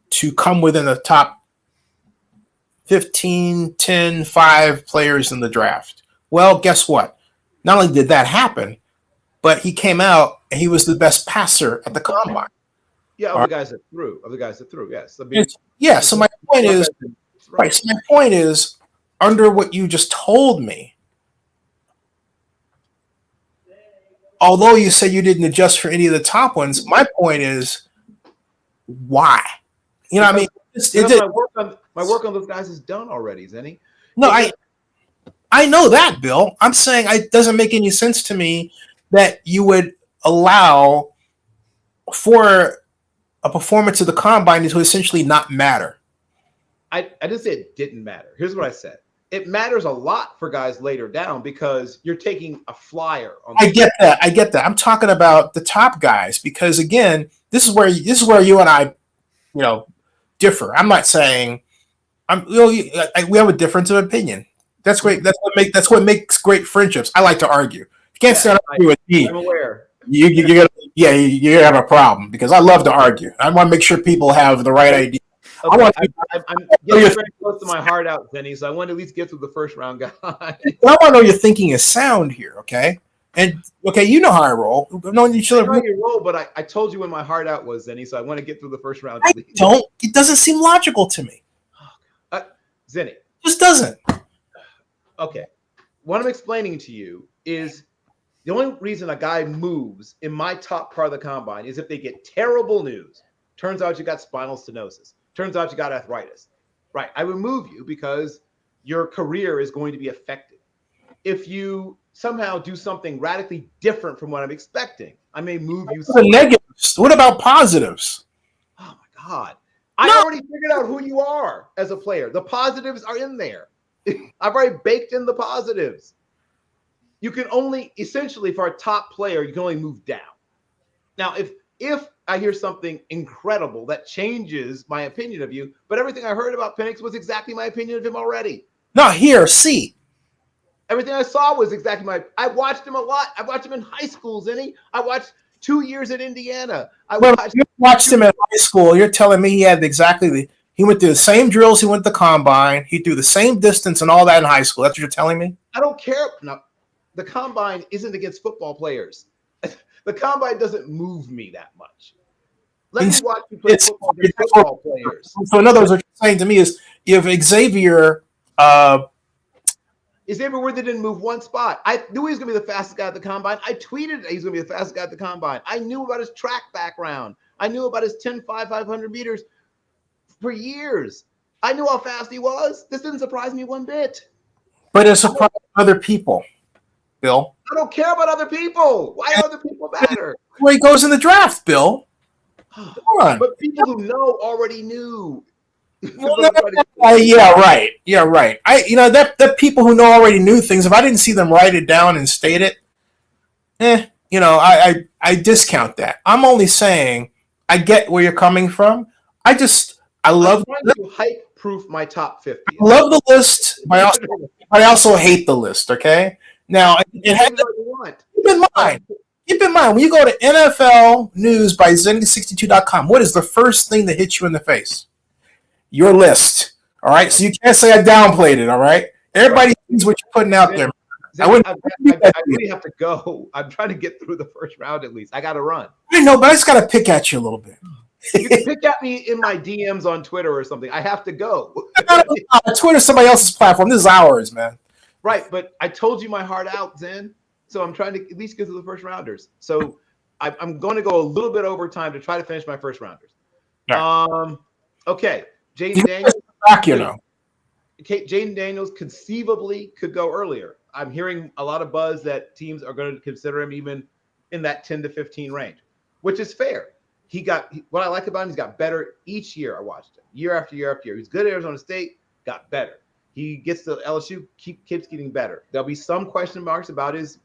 Speaker 2: to come within the top 15, 10, 5 players in the draft. Well, guess what? Not only did that happen, but he came out and he was the best passer at the combine.
Speaker 3: Yeah, of the guys that threw, yes. I mean,
Speaker 2: so my point is, right. So my point is, under what you just told me, although you said you didn't adjust for any of the top ones, my point is, why? I mean,
Speaker 3: my work on those guys is done already, Zenny.
Speaker 2: No, I know that, Bill. I'm saying it doesn't make any sense to me that you would allow for a performance of the combine to essentially not matter.
Speaker 3: I didn't say it didn't matter. Here's what I said. It matters a lot for guys later down because you're taking a flyer on
Speaker 2: I get that. I'm talking about the top guys because, again, this is where you and I, differ. I'm not saying we have a difference of opinion. That's great. That's what makes great friendships. I like to argue. You can't stand up with me.
Speaker 3: I'm aware.
Speaker 2: You're gonna have a problem because I love to argue. I want to make sure people have the right idea.
Speaker 3: Okay, I'm getting very close to my heart out, Zenny, so I want to at least get through the first round, guys.
Speaker 2: I want to know your thinking is sound here, okay? And you know how I roll. We've known each other.
Speaker 3: I know you roll, but I told you when my heart out was, Zenny, so I want to get through the first round.
Speaker 2: Don't. It doesn't seem logical to me.
Speaker 3: Zenny.
Speaker 2: It just doesn't.
Speaker 3: Okay. What I'm explaining to you is the only reason a guy moves in my top part of the combine is if they get terrible news. Turns out you got spinal stenosis. Turns out you got arthritis. Right. I would move you because your career is going to be affected. If you somehow do something radically different from what I'm expecting, I may move you.
Speaker 2: The negatives. What about positives?
Speaker 3: Oh my God. I already figured out who you are as a player. The positives are in there. I've already baked in the positives. You can only, essentially, for a top player, you can only move down. Now, if I hear something incredible that changes my opinion of you, but everything I heard about Penix was exactly my opinion of him already.
Speaker 2: Not here, see.
Speaker 3: Everything I saw was exactly I watched him a lot. I watched him in high school, Zenny. I watched 2 years at Indiana.
Speaker 2: You watched him in high school. You're telling me he had he went through the same drills he went to the combine. He threw the same distance and all that in high school. That's what you're telling me?
Speaker 3: I don't care. No, the combine isn't against football players. The combine doesn't move me that much. Let me watch you play football against football players.
Speaker 2: So in other words, what you're saying to me is if Xavier
Speaker 3: Worthy didn't move one spot. I knew he was going to be the fastest guy at the combine. I tweeted he was going to be the fastest guy at the combine. I knew about his track background. I knew about his 10, 500 meters for years. I knew how fast he was. This didn't surprise me one bit.
Speaker 2: But it surprised other people, Bill.
Speaker 3: I don't care about other people. Why do other people matter?
Speaker 2: Where he goes in the draft, Bill.
Speaker 3: But people who know already knew.
Speaker 2: Yeah, right. Yeah, right. That people who know already knew things. If I didn't see them write it down and state it, I discount that. I'm only saying I get where you're coming from. I love
Speaker 3: I'm trying to hype proof my top 50.
Speaker 2: I love the list, but I also hate the list. Okay, now keep in mind when you go to NFL News by Zenny62.com, what is the first thing that hits you in the face? Your list. All right, so you can't say I downplayed it. All right, everybody sees what you're putting out there.
Speaker 3: I really have to go. I'm trying to get through the first round at least. I got to run.
Speaker 2: I know, but I just got to pick at you a little bit.
Speaker 3: You can pick at me in my DMs on Twitter or something. I have to go.
Speaker 2: Twitter's somebody else's platform. This is ours, man.
Speaker 3: Right, but I told you my heart out, Zen. So I'm trying to at least get to the first rounders. So I'm going to go a little bit over time to try to finish my first rounders. Right. Okay, Jaden Daniels. Jaden Daniels conceivably could go earlier. I'm hearing a lot of buzz that teams are going to consider him even in that 10 to 15 range, which is fair. What I like about him, he's got better each year. I watched him year after year after year. He's good at Arizona State, got better. He gets to LSU, keeps getting better. There'll be some question marks about his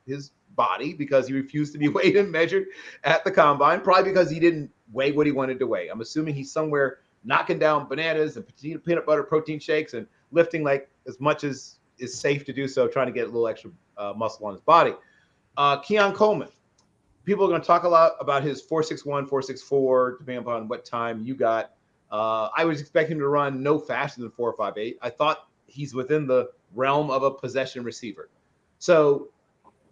Speaker 3: body because he refused to be weighed and measured at the combine, probably because he didn't weigh what he wanted to weigh. I'm assuming he's somewhere knocking down bananas and peanut butter protein shakes and lifting like as much as is safe to do so, trying to get a little extra muscle on his body. Keon Coleman. People are going to talk a lot about his 4.61, 4.64, depending upon what time you got. I was expecting him to run no faster than 4.58. I thought he's within the realm of a possession receiver. So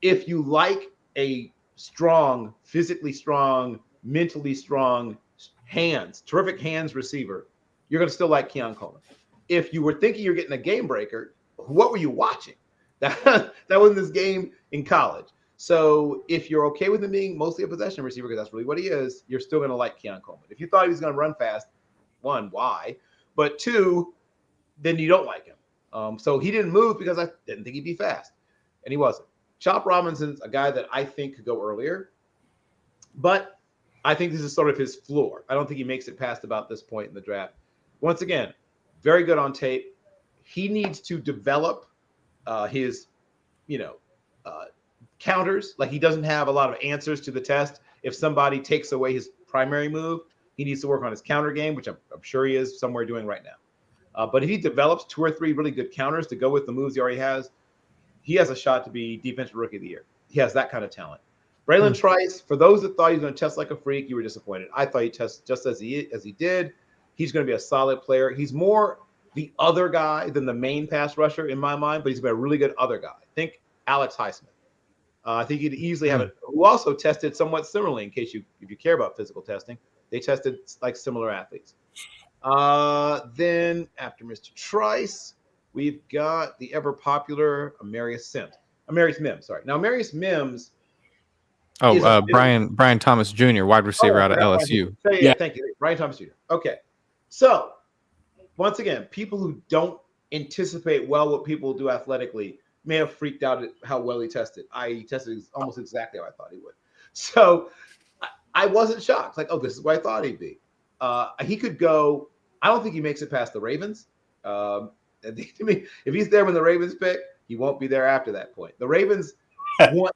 Speaker 3: if you like a strong, physically strong, mentally strong hands, terrific hands receiver, you're going to still like Keon Coleman. If you were thinking you're getting a game breaker, what were you watching? That wasn't this game in college. So if you're okay with him being mostly a possession receiver, because that's really what he is, you're still going to like Keon Coleman. If you thought he was going to run fast, one, why? But two, then you don't like him. So he didn't move because I didn't think he'd be fast, and he wasn't. Chop Robinson's a guy that I think could go earlier, but I think this is sort of his floor. I don't think he makes it past about this point in the draft. Once again, very good on tape. He needs to develop his, counters. Like he doesn't have a lot of answers to the test. If somebody takes away his primary move, he needs to work on his counter game, which I'm sure he is somewhere doing right now. But if he develops 2 or 3 really good counters to go with the moves he already has, he has a shot to be Defensive Rookie of the Year. He has that kind of talent. Braylon Trice, for those that thought he was going to test like a freak, you were disappointed. I thought he tested just as he did. He's going to be a solid player. He's more the other guy than the main pass rusher in my mind, but he's been a really good other guy. Think Alex Highsmith. I think you'd easily have it. Who also tested somewhat similarly, if you care about physical testing, they tested like similar athletes. Then after Mr. Trice, we've got the ever popular Amarius Mims. Sorry. Now Amarius Mims.
Speaker 1: Brian Thomas Jr., wide receiver out of LSU.
Speaker 3: Thank you, Brian Thomas Jr. Okay, so once again, people who don't anticipate well what people will do athletically may have freaked out at how well he tested. He tested almost exactly how I thought he would. So I wasn't shocked. Like, this is what I thought he'd be. He could go. I don't think he makes it past the Ravens. If he's there when the Ravens pick, he won't be there after that point. The Ravens want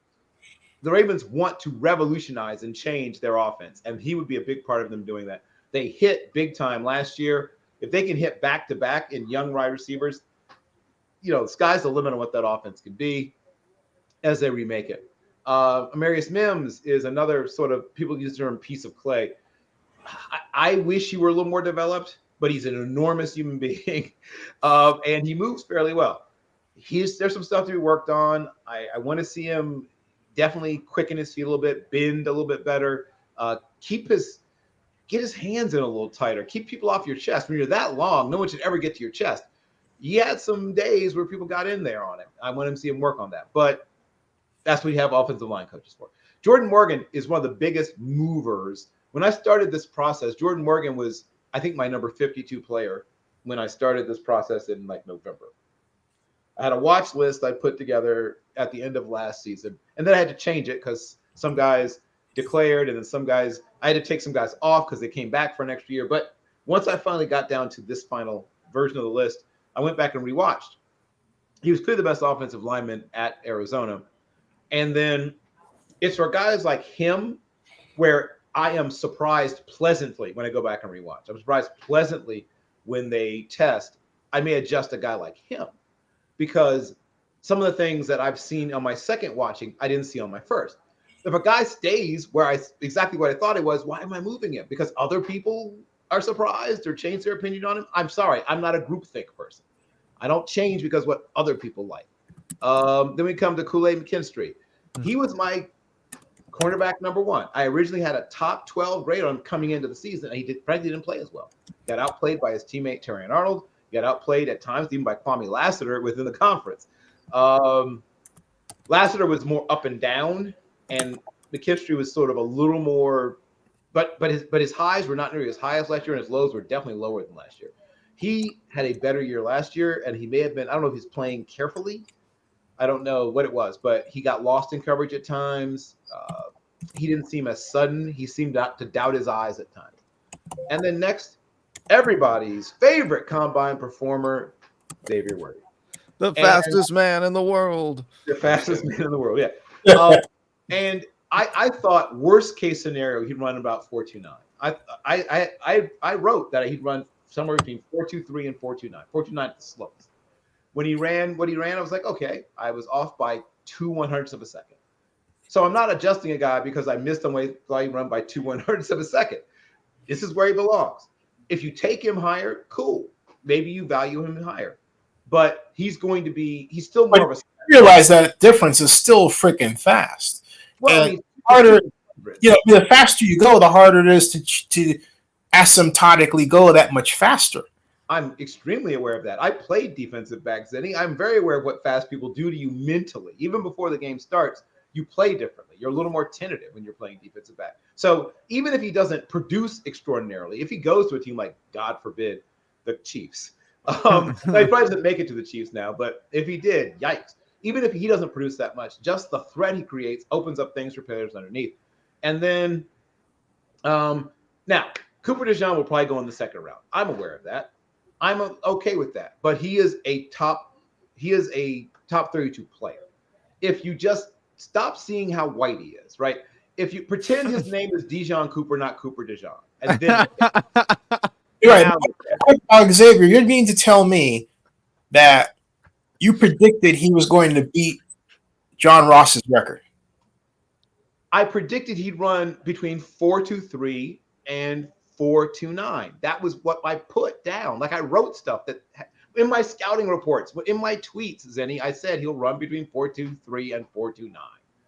Speaker 3: to revolutionize and change their offense, and he would be a big part of them doing that. They hit big time last year. If they can hit back-to-back in young wide receivers, the sky's the limit on what that offense can be as they remake it. Amarius Mims is another sort of, people use the term piece of clay. I wish he were a little more developed, but he's an enormous human being, and he moves fairly well. There's some stuff to be worked on. I want to see him definitely quicken his feet a little bit, bend a little bit better, get his hands in a little tighter, keep people off your chest. When you're that long, no one should ever get to your chest. He had some days where people got in there on him. I want him to see him work on that, but that's what you have offensive line coaches for. Jordan Morgan is one of the biggest movers. When I started this process, Jordan Morgan was, I think, my number 52 player when I started this process in like November. I had a watch list I put together at the end of last season, and then I had to change it because some guys declared, and then some guys, I had to take some guys off because they came back for an extra year. But once I finally got down to this final version of the list, I went back and rewatched. He was clearly the best offensive lineman at Arizona. And then it's for guys like him where I am surprised pleasantly when I go back and rewatch. I'm surprised pleasantly when they test. I may adjust a guy like him because some of the things that I've seen on my second watching, I didn't see on my first. If a guy stays where exactly what I thought it was, why am I moving him? Because other people are surprised or change their opinion on him? I'm sorry. I'm not a groupthink person. I don't change because what other people like. Then we come to Kool-Aid McKinstry. He was my cornerback number one. I originally had a top 12 grade on him coming into the season, and frankly didn't play as well. Got outplayed by his teammate Terrion Arnold. Got outplayed at times even by Kwame Lassiter within the conference. Lassiter was more up and down, and McKinstry was sort of a little more, but his highs were not nearly as high as last year, and his lows were definitely lower than last year. He had a better year last year, and he may have been, I don't know if he's playing carefully. I don't know what it was, but he got lost in coverage at times. He didn't seem as sudden. He seemed to doubt his eyes at times. And then next, everybody's favorite combine performer, Xavier Worthy.
Speaker 1: The fastest man in the world.
Speaker 3: The fastest man in the world, yeah. And I thought worst case scenario, he'd run about 4.29. I wrote that he'd run somewhere between 4.23 and 4.29. 4.29 at the slowest. When he ran what he ran, I was like, okay, I was off by 2/100ths of a second. So I'm not adjusting a guy because I missed him while he run by 2/100ths of a second. This is where he belongs. If you take him higher, cool. Maybe you value him higher. But he's still more of a.
Speaker 2: Realize that difference is still freaking fast.
Speaker 3: Well,
Speaker 2: I mean, harder. The faster you go, the harder it is to asymptotically go that much faster.
Speaker 3: I'm extremely aware of that. I played defensive back, Zenny. I'm very aware of what fast people do to you mentally. Even before the game starts, you play differently. You're a little more tentative when you're playing defensive back. So even if he doesn't produce extraordinarily, if he goes to a team like, God forbid, the Chiefs, he probably doesn't make it to the Chiefs now, but if he did, yikes. Even if he doesn't produce that much, just the threat he creates opens up things for players underneath. And then now, Cooper DeJean will probably go in the second round. I'm aware of that. I'm okay with that. But he is a top 32 player. If you just stop seeing how white he is, right? If you pretend his name is Dijon Cooper, not Cooper DeJean, and then
Speaker 2: you're right. Xavier, you're meaning to tell me that you predicted he was going to beat John Ross's record.
Speaker 3: I predicted he'd run between 4.23 and 4.29. That was what I put down. Like I wrote stuff that in my scouting reports, in my tweets, Zenny, I said he'll run between 4.23 and 4.29.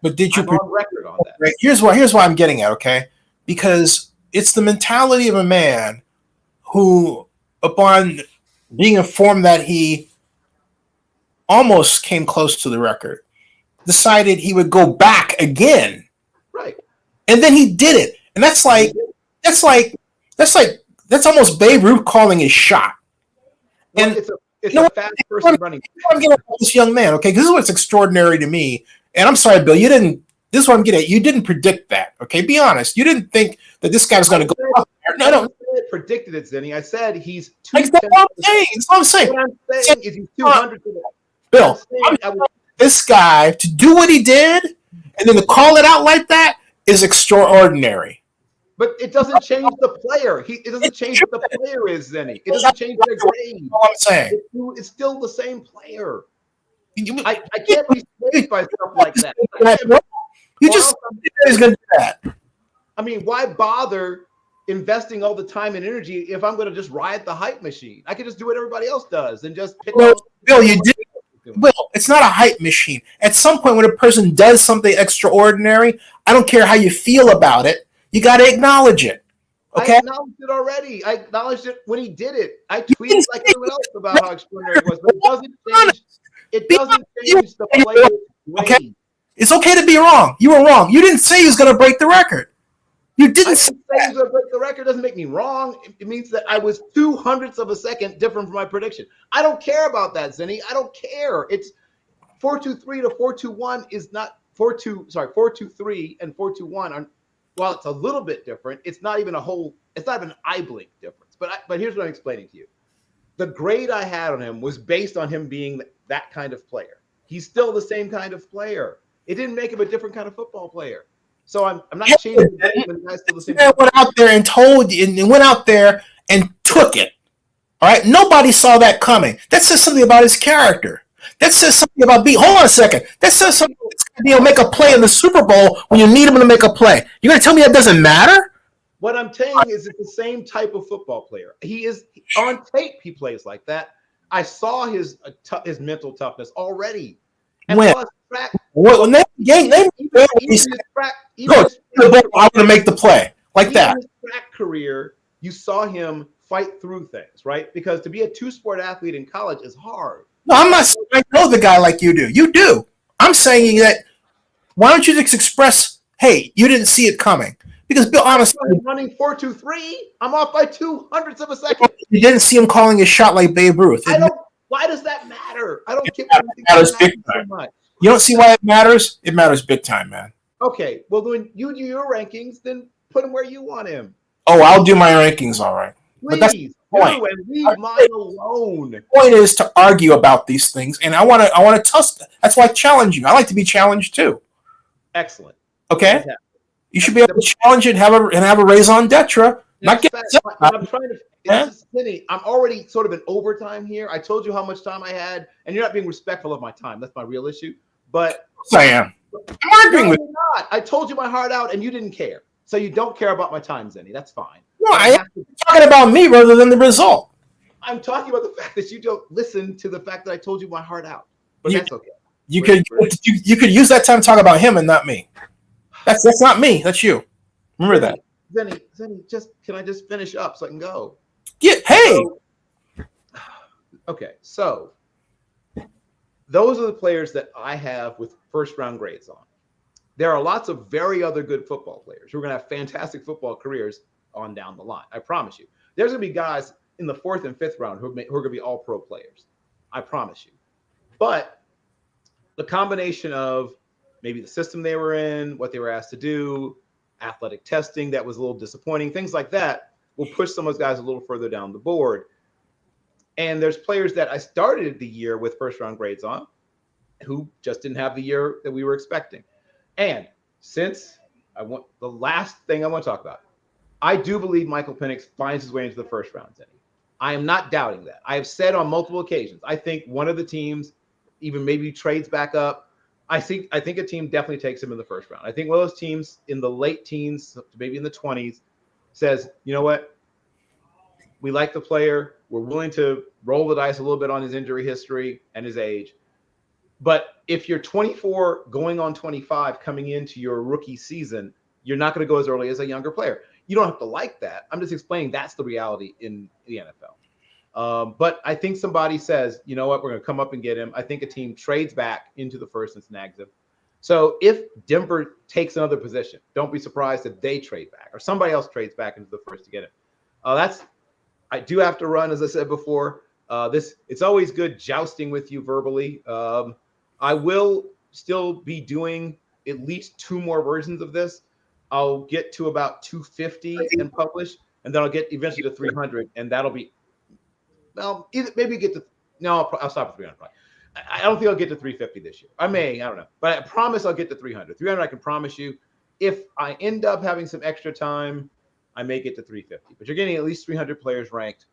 Speaker 2: But did you
Speaker 3: I'm on record on that?
Speaker 2: Right. Here's why I'm getting at, okay? Because it's the mentality of a man who, upon being informed that he almost came close to the record, decided he would go back again.
Speaker 3: Right.
Speaker 2: And then he did it. And that's almost Babe Ruth calling his shot.
Speaker 3: Well,
Speaker 2: and
Speaker 3: it's a fast person running.
Speaker 2: I'm getting at this young man, okay? Because this is what's extraordinary to me. And I'm sorry, Bill, this is what I'm getting at. You didn't predict that, okay? Be honest. You didn't think that this guy was going to go up there. No.
Speaker 3: I predicted it, Zenny. I said he's
Speaker 2: 210. That's what I'm saying.
Speaker 3: What I'm saying is he's 200.
Speaker 2: Bill, this guy, to do what he did and then to call it out like that is extraordinary.
Speaker 3: But it doesn't change the player. It doesn't change what the player is, Zenny. It doesn't change their grade.
Speaker 2: That's what I'm saying.
Speaker 3: It's still the same player. I can't be swayed by stuff like that.
Speaker 2: You just said he's going to do that.
Speaker 3: I mean, why bother investing all the time and energy if I'm going to just ride the hype machine? I could just do what everybody else does and just pick up.
Speaker 2: Bill, you did. Bill, it's not a hype machine. At some point when a person does something extraordinary, I don't care how you feel about it, you got to acknowledge it. Okay?
Speaker 3: I acknowledged it already. I acknowledged it when he did it. I tweeted like everyone else about how extraordinary it was, but it doesn't change. It doesn't change the player's grade.
Speaker 2: Okay? It's okay to be wrong. You were wrong. You didn't say he was going to break the record. You didn't say
Speaker 3: he was going to break the record. Doesn't make me wrong. It means that I was 2/100ths of a second different from my prediction. I don't care about that, Zenny. I don't care. It's 4.23 to 4.21 is not 4.23 and 4.21 while it's a little bit different, it's not even an eye blink difference. But here's what I'm explaining to you. The grade I had on him was based on him being that kind of player. He's still the same kind of player. It didn't make him a different kind of football player. So I'm not changing the game, but the guy's still the same.
Speaker 2: Went out there and told you, and went out there and took it. All right, nobody saw that coming. That says something about his character. That says something about hold on a second. That says something that's going to make a play in the Super Bowl when you need him to make a play. You're going to tell me that doesn't matter?
Speaker 3: What I'm saying is it's the same type of football player. He is on tape. He plays like that. I saw his mental toughness already. And
Speaker 2: when?
Speaker 3: Track,
Speaker 2: when they game, I want to make the play like that.
Speaker 3: In his track career, you saw him fight through things, right? Because to be a two-sport athlete in college is hard.
Speaker 2: No, I'm not saying I know the guy like you do. You do. I'm saying that why don't you just express, hey, you didn't see it coming? Because Bill, honestly,
Speaker 3: running 4.23, I'm off by 200ths of a second.
Speaker 2: You didn't see him calling his shot like Babe Ruth.
Speaker 3: Why does that matter? I don't get
Speaker 2: matters big time. So much. You don't see why it matters? It matters big time, man.
Speaker 3: Okay, well, when you do your rankings, then put him where you want him.
Speaker 2: Oh, I'll do my rankings, all right.
Speaker 3: Please, but that's the point. And leave mine alone.
Speaker 2: The point is to argue about these things, and I want to test. That's why I challenge you. I like to be challenged too.
Speaker 3: Excellent.
Speaker 2: Okay, you should be able to challenge it and have a raison d'etre. Not get.
Speaker 3: I'm trying to. I'm already sort of in overtime here. I told you how much time I had, and you're not being respectful of my time. That's my real issue. But
Speaker 2: I am. I'm arguing with you.
Speaker 3: Not. I told you my heart out, and you didn't care. So you don't care about my time, Zenny. That's fine.
Speaker 2: No, I'm talking about me rather than the result.
Speaker 3: I'm talking about the fact that you don't listen to the fact that I told you my heart out. But that's okay.
Speaker 2: You could use that time to talk about him and not me. That's not me. That's you. Remember that.
Speaker 3: Zenny, can I just finish up so I can go?
Speaker 2: Yeah. Hey.
Speaker 3: Okay, so those are the players that I have with first round grades on. There are lots of very other good football players who are going to have fantastic football careers on down the line. I promise you. There's going to be guys in the 4th and 5th round who are going to be all pro players. I promise you. But the combination of maybe the system they were in, what they were asked to do, athletic testing that was a little disappointing, things like that will push some of those guys a little further down the board. And there's players that I started the year with first round grades on who just didn't have the year that we were expecting. And since the last thing I want to talk about, I do believe Michael Penix finds his way into the first round, Zenny. I am not doubting that. I have said on multiple occasions, I think one of the teams even maybe trades back up. I think a team definitely takes him in the first round. I think one of those teams in the late teens, maybe in the 20s, says, you know what? We like the player. We're willing to roll the dice a little bit on his injury history and his age. But if you're 24 going on 25 coming into your rookie season, you're not going to go as early as a younger player. You don't have to like that. I'm just explaining that's the reality in the NFL. But I think somebody says, you know what, we're going to come up and get him. I think a team trades back into the first and snags him. So if Denver takes another position, don't be surprised if they trade back or somebody else trades back into the first to get him. I do have to run, as I said before. It's always good jousting with you verbally. I will still be doing at least 2 more versions of this. I'll get to about 250 and publish, and then I'll get eventually to 300, and that'll be, well, maybe get to, no, I'll stop at 300 probably. I don't think I'll get to 350 this year. I don't know. But I promise I'll get to 300. 300 I can promise you. If I end up having some extra time, I may get to 350. But you're getting at least 300 players ranked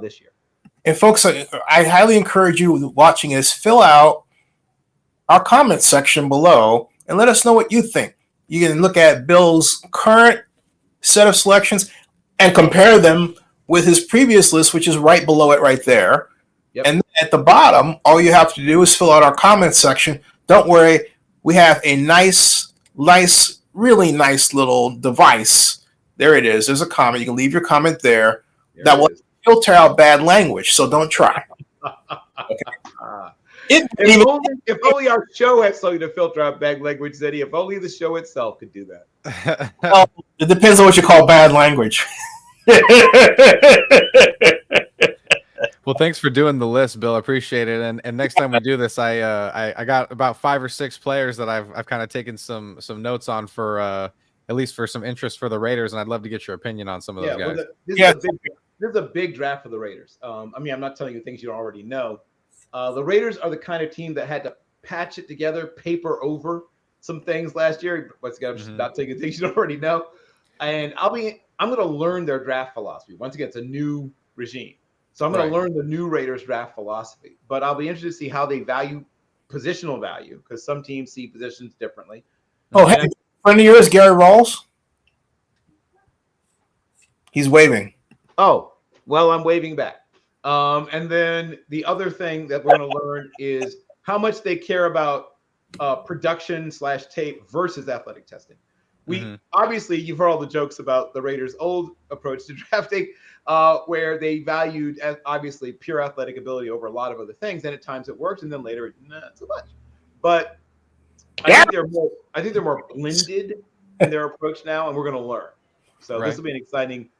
Speaker 3: this year.
Speaker 2: And folks, I highly encourage you watching this, fill out our comment section below and let us know what you think. You can look at Bill's current set of selections and compare them with his previous list, which is right below it right there. Yep. And at the bottom, all you have to do is fill out our comment section. Don't worry, we have a nice, really nice little device. There it is. There's a comment. You can leave your comment there. That will filter out bad language, so don't try. Okay.
Speaker 3: If only our show had something to filter out bad language, Zenny. If only the show itself could do that.
Speaker 2: Well, it depends on what you call bad language.
Speaker 1: Well, thanks for doing the list, Bill. I appreciate it. And next time we do this, I got about 5 or 6 players that I've kind of taken some notes on for at least for some interest for the Raiders, and I'd love to get your opinion on some of those guys.
Speaker 3: Well, this is a big draft for the Raiders. I mean, I'm not telling you things you already know. The Raiders are the kind of team that had to patch it together, paper over some things last year. Once again, I'm just not taking things you already know. And I'm going to learn their draft philosophy. Once again, it's a new regime. So I'm going to learn the new Raiders draft philosophy. But I'll be interested to see how they value positional value, because some teams see positions differently.
Speaker 2: Oh, hey, friend of yours, Gary Rawls? He's waving.
Speaker 3: Oh, well, I'm waving back. And then the other thing that we're going to learn is how much they care about production/tape versus athletic testing. Obviously, you've heard all the jokes about the Raiders' old approach to drafting, where they valued obviously pure athletic ability over a lot of other things, and at times it worked, and then later not so much. But I think they're more blended in their approach now, and we're going to learn. So this will be an exciting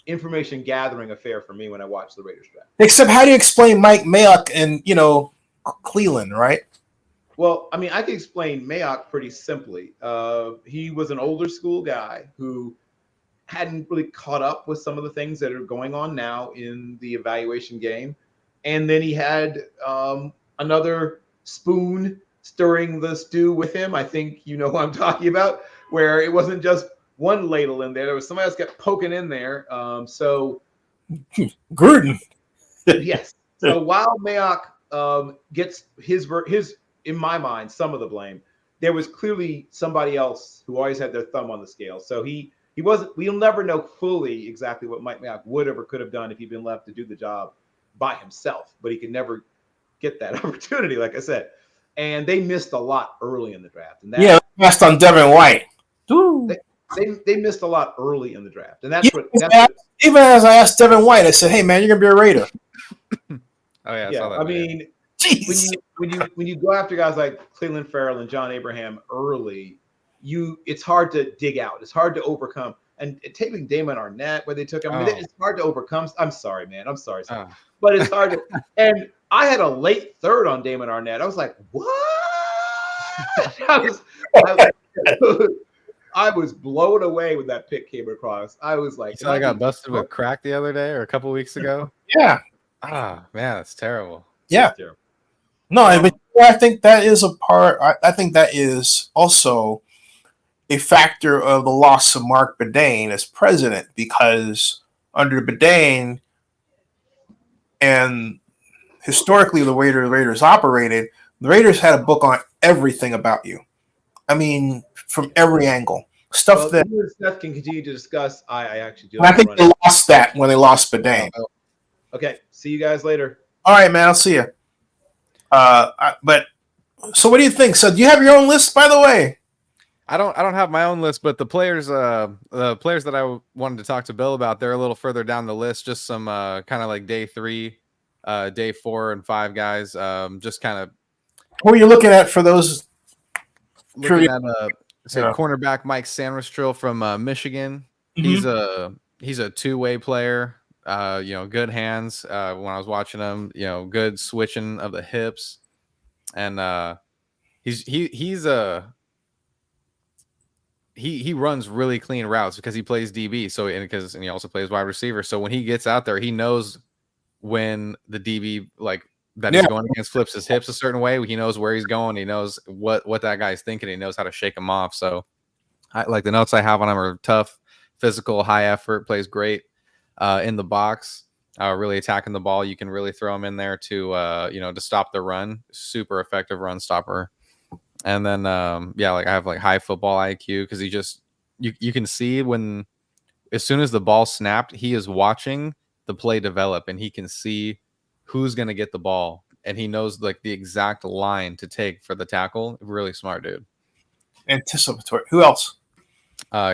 Speaker 3: information gathering affair for me when I watch the Raiders draft.
Speaker 2: Except, how do you explain Mike Mayock in Cleveland, right?
Speaker 3: Well, I mean, I can explain Mayock pretty simply. He was an older school guy who hadn't really caught up with some of the things that are going on now in the evaluation game. And then he had another spoon stirring the stew with him. I think you know who I'm talking about, where it wasn't just one ladle in there. There was somebody else kept poking in there. So
Speaker 2: Gruden.
Speaker 3: Yes. So while Mayock gets his, in my mind, some of the blame, there was clearly somebody else who always had their thumb on the scale. So he wasn't. We'll never know fully exactly what Mike Mayock would have or could have done if he'd been left to do the job by himself. But he could never get that opportunity, like I said. And they missed a lot early in the draft. And that,
Speaker 2: missed on Devin White.
Speaker 3: They missed a lot early in the draft, and that's what.
Speaker 2: Even as I asked Devin White, I said, "Hey man, you're gonna be a Raider."
Speaker 1: I saw that.
Speaker 3: I mean, when you go after guys like Cleveland Farrell and John Abraham early, it's hard to dig out. It's hard to overcome. And taking Damon Arnett, where they took him, I mean, it's hard to overcome. I'm sorry, man. I'm sorry, but it's hard to. And I had a late third on Damon Arnett. I was like, what? I was blown away when that pick came across. I was like,
Speaker 1: I got busted with crack the other day or a couple weeks ago.
Speaker 2: Yeah.
Speaker 1: Ah, man, that's terrible.
Speaker 2: Yeah.
Speaker 3: That's terrible.
Speaker 2: No, but I think that is a part. I think that is also a factor of the loss of Mark Bedane as president, because under Bedane and historically the way the Raiders operated, the Raiders had a book on everything about you. I mean, from every angle. Stuff that
Speaker 3: Seth can continue to discuss. I actually do.
Speaker 2: I think they lost that when they lost Bedane.
Speaker 3: Okay. See you guys later.
Speaker 2: All right, man. I'll see you. But so what do you think? So do you have your own list, by the way?
Speaker 1: I don't have my own list, but the players that I wanted to talk to Bill about, they're a little further down the list. Just some kind of like day 3, day 4 and 5 guys. Just kind of.
Speaker 2: Who are you looking at for those?
Speaker 1: Looking at cornerback Mike Sandristril from Michigan.
Speaker 2: Mm-hmm.
Speaker 1: He's a two-way player. Good hands. When I was watching him, good switching of the hips, and he runs really clean routes because he plays DB. So and he also plays wide receiver. So when he gets out there, he knows when the DB he's going against flips his hips a certain way. He knows where he's going. He knows what that guy's thinking. He knows how to shake him off. So the notes I have on him are tough, physical, high effort, plays great in the box, really attacking the ball. You can really throw him in there to to stop the run. Super effective run stopper. And then I have high football IQ because he just you can see when as soon as the ball snapped, he is watching the play develop and he can see who's going to get the ball, and he knows the exact line to take for the tackle. Really smart dude.
Speaker 2: Anticipatory. Who else?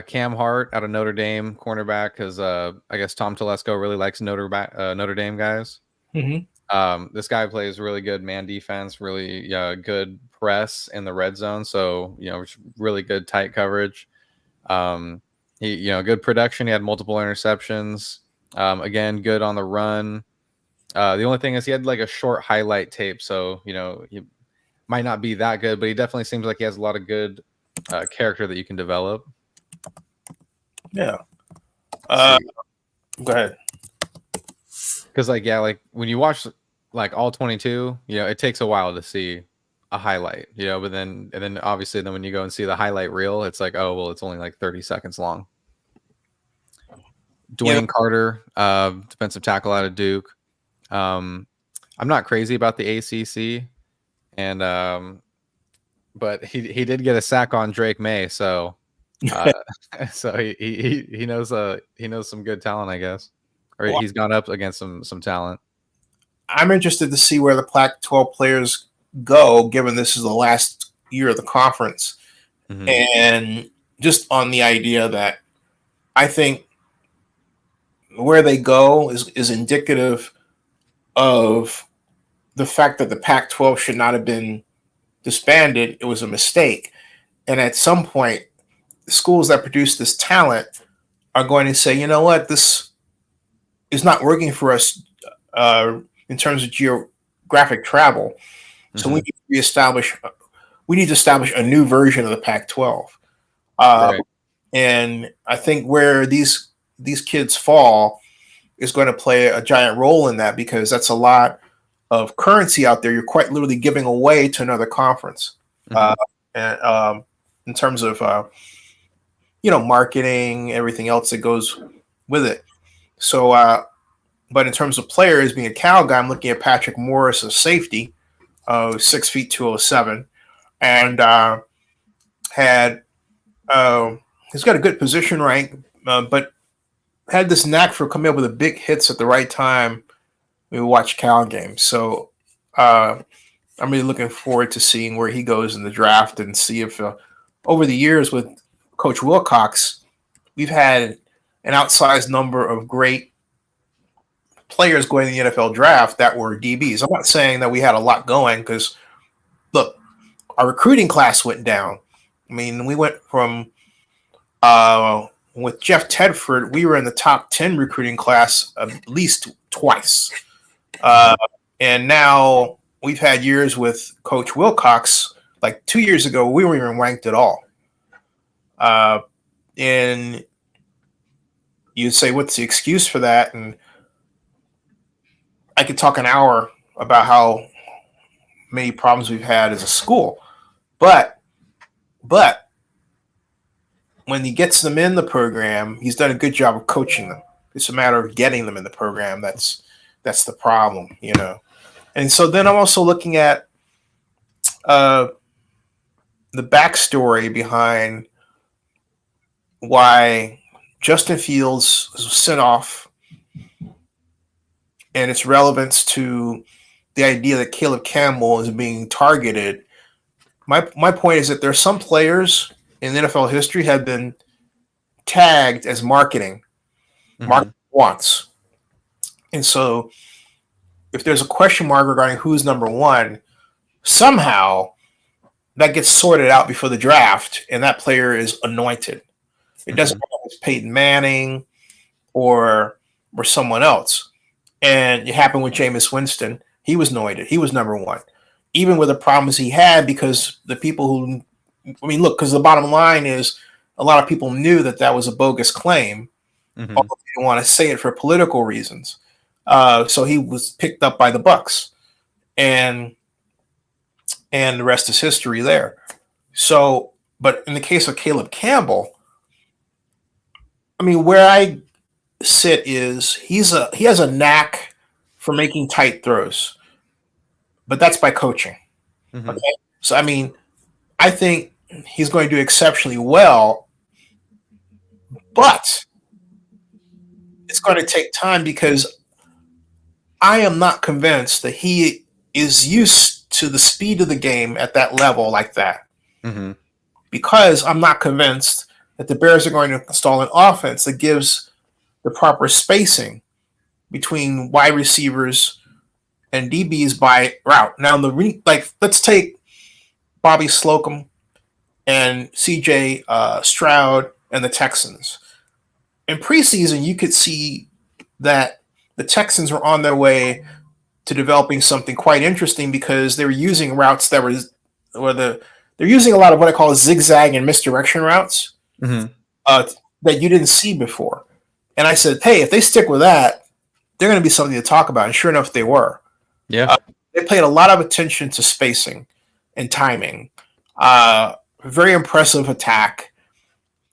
Speaker 1: Cam Hart out of Notre Dame, cornerback, because I guess Tom Telesco really likes Notre Dame guys.
Speaker 2: Mm-hmm.
Speaker 1: This guy plays really good man defense, really good press in the red zone. So really good tight coverage. He good production. He had multiple interceptions. Again, good on the run. The only thing is he had a short highlight tape, so he might not be that good, but he definitely seems like he has a lot of good character that you can develop.
Speaker 2: Yeah. Go ahead.
Speaker 1: Because like when you watch like all 22, it takes a while to see a highlight, but then obviously then when you go and see the highlight reel, it's like, oh well, it's only like 30 seconds long. Dwayne Carter, defensive tackle out of Duke. I'm not crazy about the ACC, and but he did get a sack on Drake May, so so he knows some good talent, I guess, or he's gone up against some talent.
Speaker 2: I'm interested to see where the Pac-12 players go, given this is the last year of the conference, and just on the idea that I think where they go is indicative of the fact that the Pac-12 should not have been disbanded. It was a mistake, and at some point, the schools that produce this talent are going to say, you know what, this is not working for us in terms of geographic travel. So we need to establish a new version of the Pac-12. Right. And I think where these kids fall is going to play a giant role in that, because that's a lot of currency out there. You're quite literally giving away to another conference. And in terms of marketing, everything else that goes with it. So but in terms of players, being a Cal guy, I'm looking at Patrick Morris as safety, 6 feet 207, and he's got a good position rank, but had this knack for coming up with the big hits at the right time when we watch Cal games. So I'm really looking forward to seeing where he goes in the draft and see if over the years with Coach Wilcox, we've had an outsized number of great players going to the NFL draft that were DBs. I'm not saying that we had a lot going, because look, our recruiting class went down. I mean, we went from with Jeff Tedford, we were in the top 10 recruiting class at least twice. And now we've had years with Coach Wilcox. Like 2 years ago, we weren't even ranked at all. And you'd say, what's the excuse for that? And I could talk an hour about how many problems we've had as a school. But when he gets them in the program, he's done a good job of coaching them. It's a matter of getting them in the program. That's the problem, And so then I'm also looking at the backstory behind why Justin Fields was sent off, and its relevance to the idea that Caleb Campbell is being targeted. My point is that there are some players in NFL history have been tagged as marketing wants. And so if there's a question mark regarding who's number one, somehow that gets sorted out before the draft, and that player is anointed. It doesn't matter if it's Peyton Manning or someone else. And it happened with Jameis Winston. He was anointed. He was number one, even with the problems he had, because the people who, because the bottom line is a lot of people knew that was a bogus claim, although they didn't want to say it for political reasons. So he was picked up by the Bucks, and the rest is history there. So, but in the case of Caleb Campbell, where I sit is he has a knack for making tight throws, but that's by coaching. Okay, so I think he's going to do exceptionally well, but it's going to take time, because I am not convinced that he is used to the speed of the game at that level like that. Because I'm not convinced that the Bears are going to install an offense that gives the proper spacing between wide receivers and DBs by route. Now, let's take Bobby Slocum and CJ Stroud and the Texans. In preseason, you could see that the Texans were on their way to developing something quite interesting, because they were using routes that they're using a lot of what I call zigzag and misdirection routes. that you didn't see before. And I said, hey, if they stick with that, they're going to be something to talk about. And sure enough, they were.
Speaker 1: Yeah.
Speaker 2: They paid a lot of attention to spacing and timing. Very impressive attack.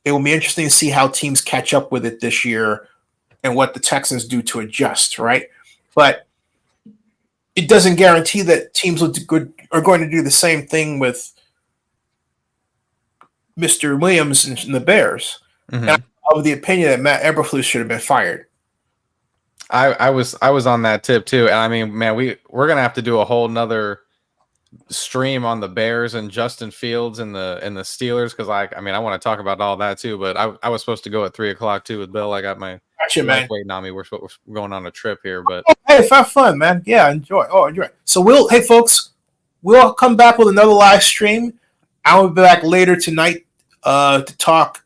Speaker 2: It will be interesting to see how teams catch up with it this year and what the Texans do to adjust, right? But it doesn't guarantee that teams are going to do the same thing with Mr. Williams and the Bears.
Speaker 1: Mm-hmm.
Speaker 2: And I'm of the opinion that Matt Eberflus should have been fired.
Speaker 1: I was on that tip too. And I mean, man, we're gonna have to do a whole nother stream on the Bears and Justin Fields and the Steelers, because I want to talk about all that too. But I was supposed to go at 3:00 too with Bill. I got my wife waiting on me. We're going on a trip here, but
Speaker 2: hey, have fun, man. Yeah, enjoy. Enjoy. So folks, we'll come back with another live stream. I will be back later tonight to talk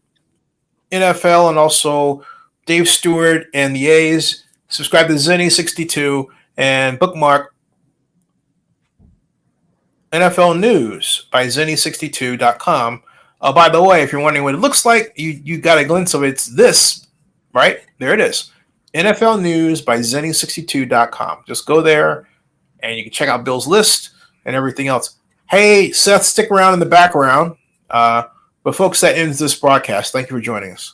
Speaker 2: NFL and also Dave Stewart and the A's. Subscribe to Zennie62 and bookmark NFL News by Zennie62.com. By the way, if you're wondering what it looks like, you got a glimpse of it. It's this, right? There it is. NFL News by Zennie62.com. Just go there and you can check out Bill's list and everything else. Hey, Seth, stick around in the background. But folks, that ends this broadcast. Thank you for joining us.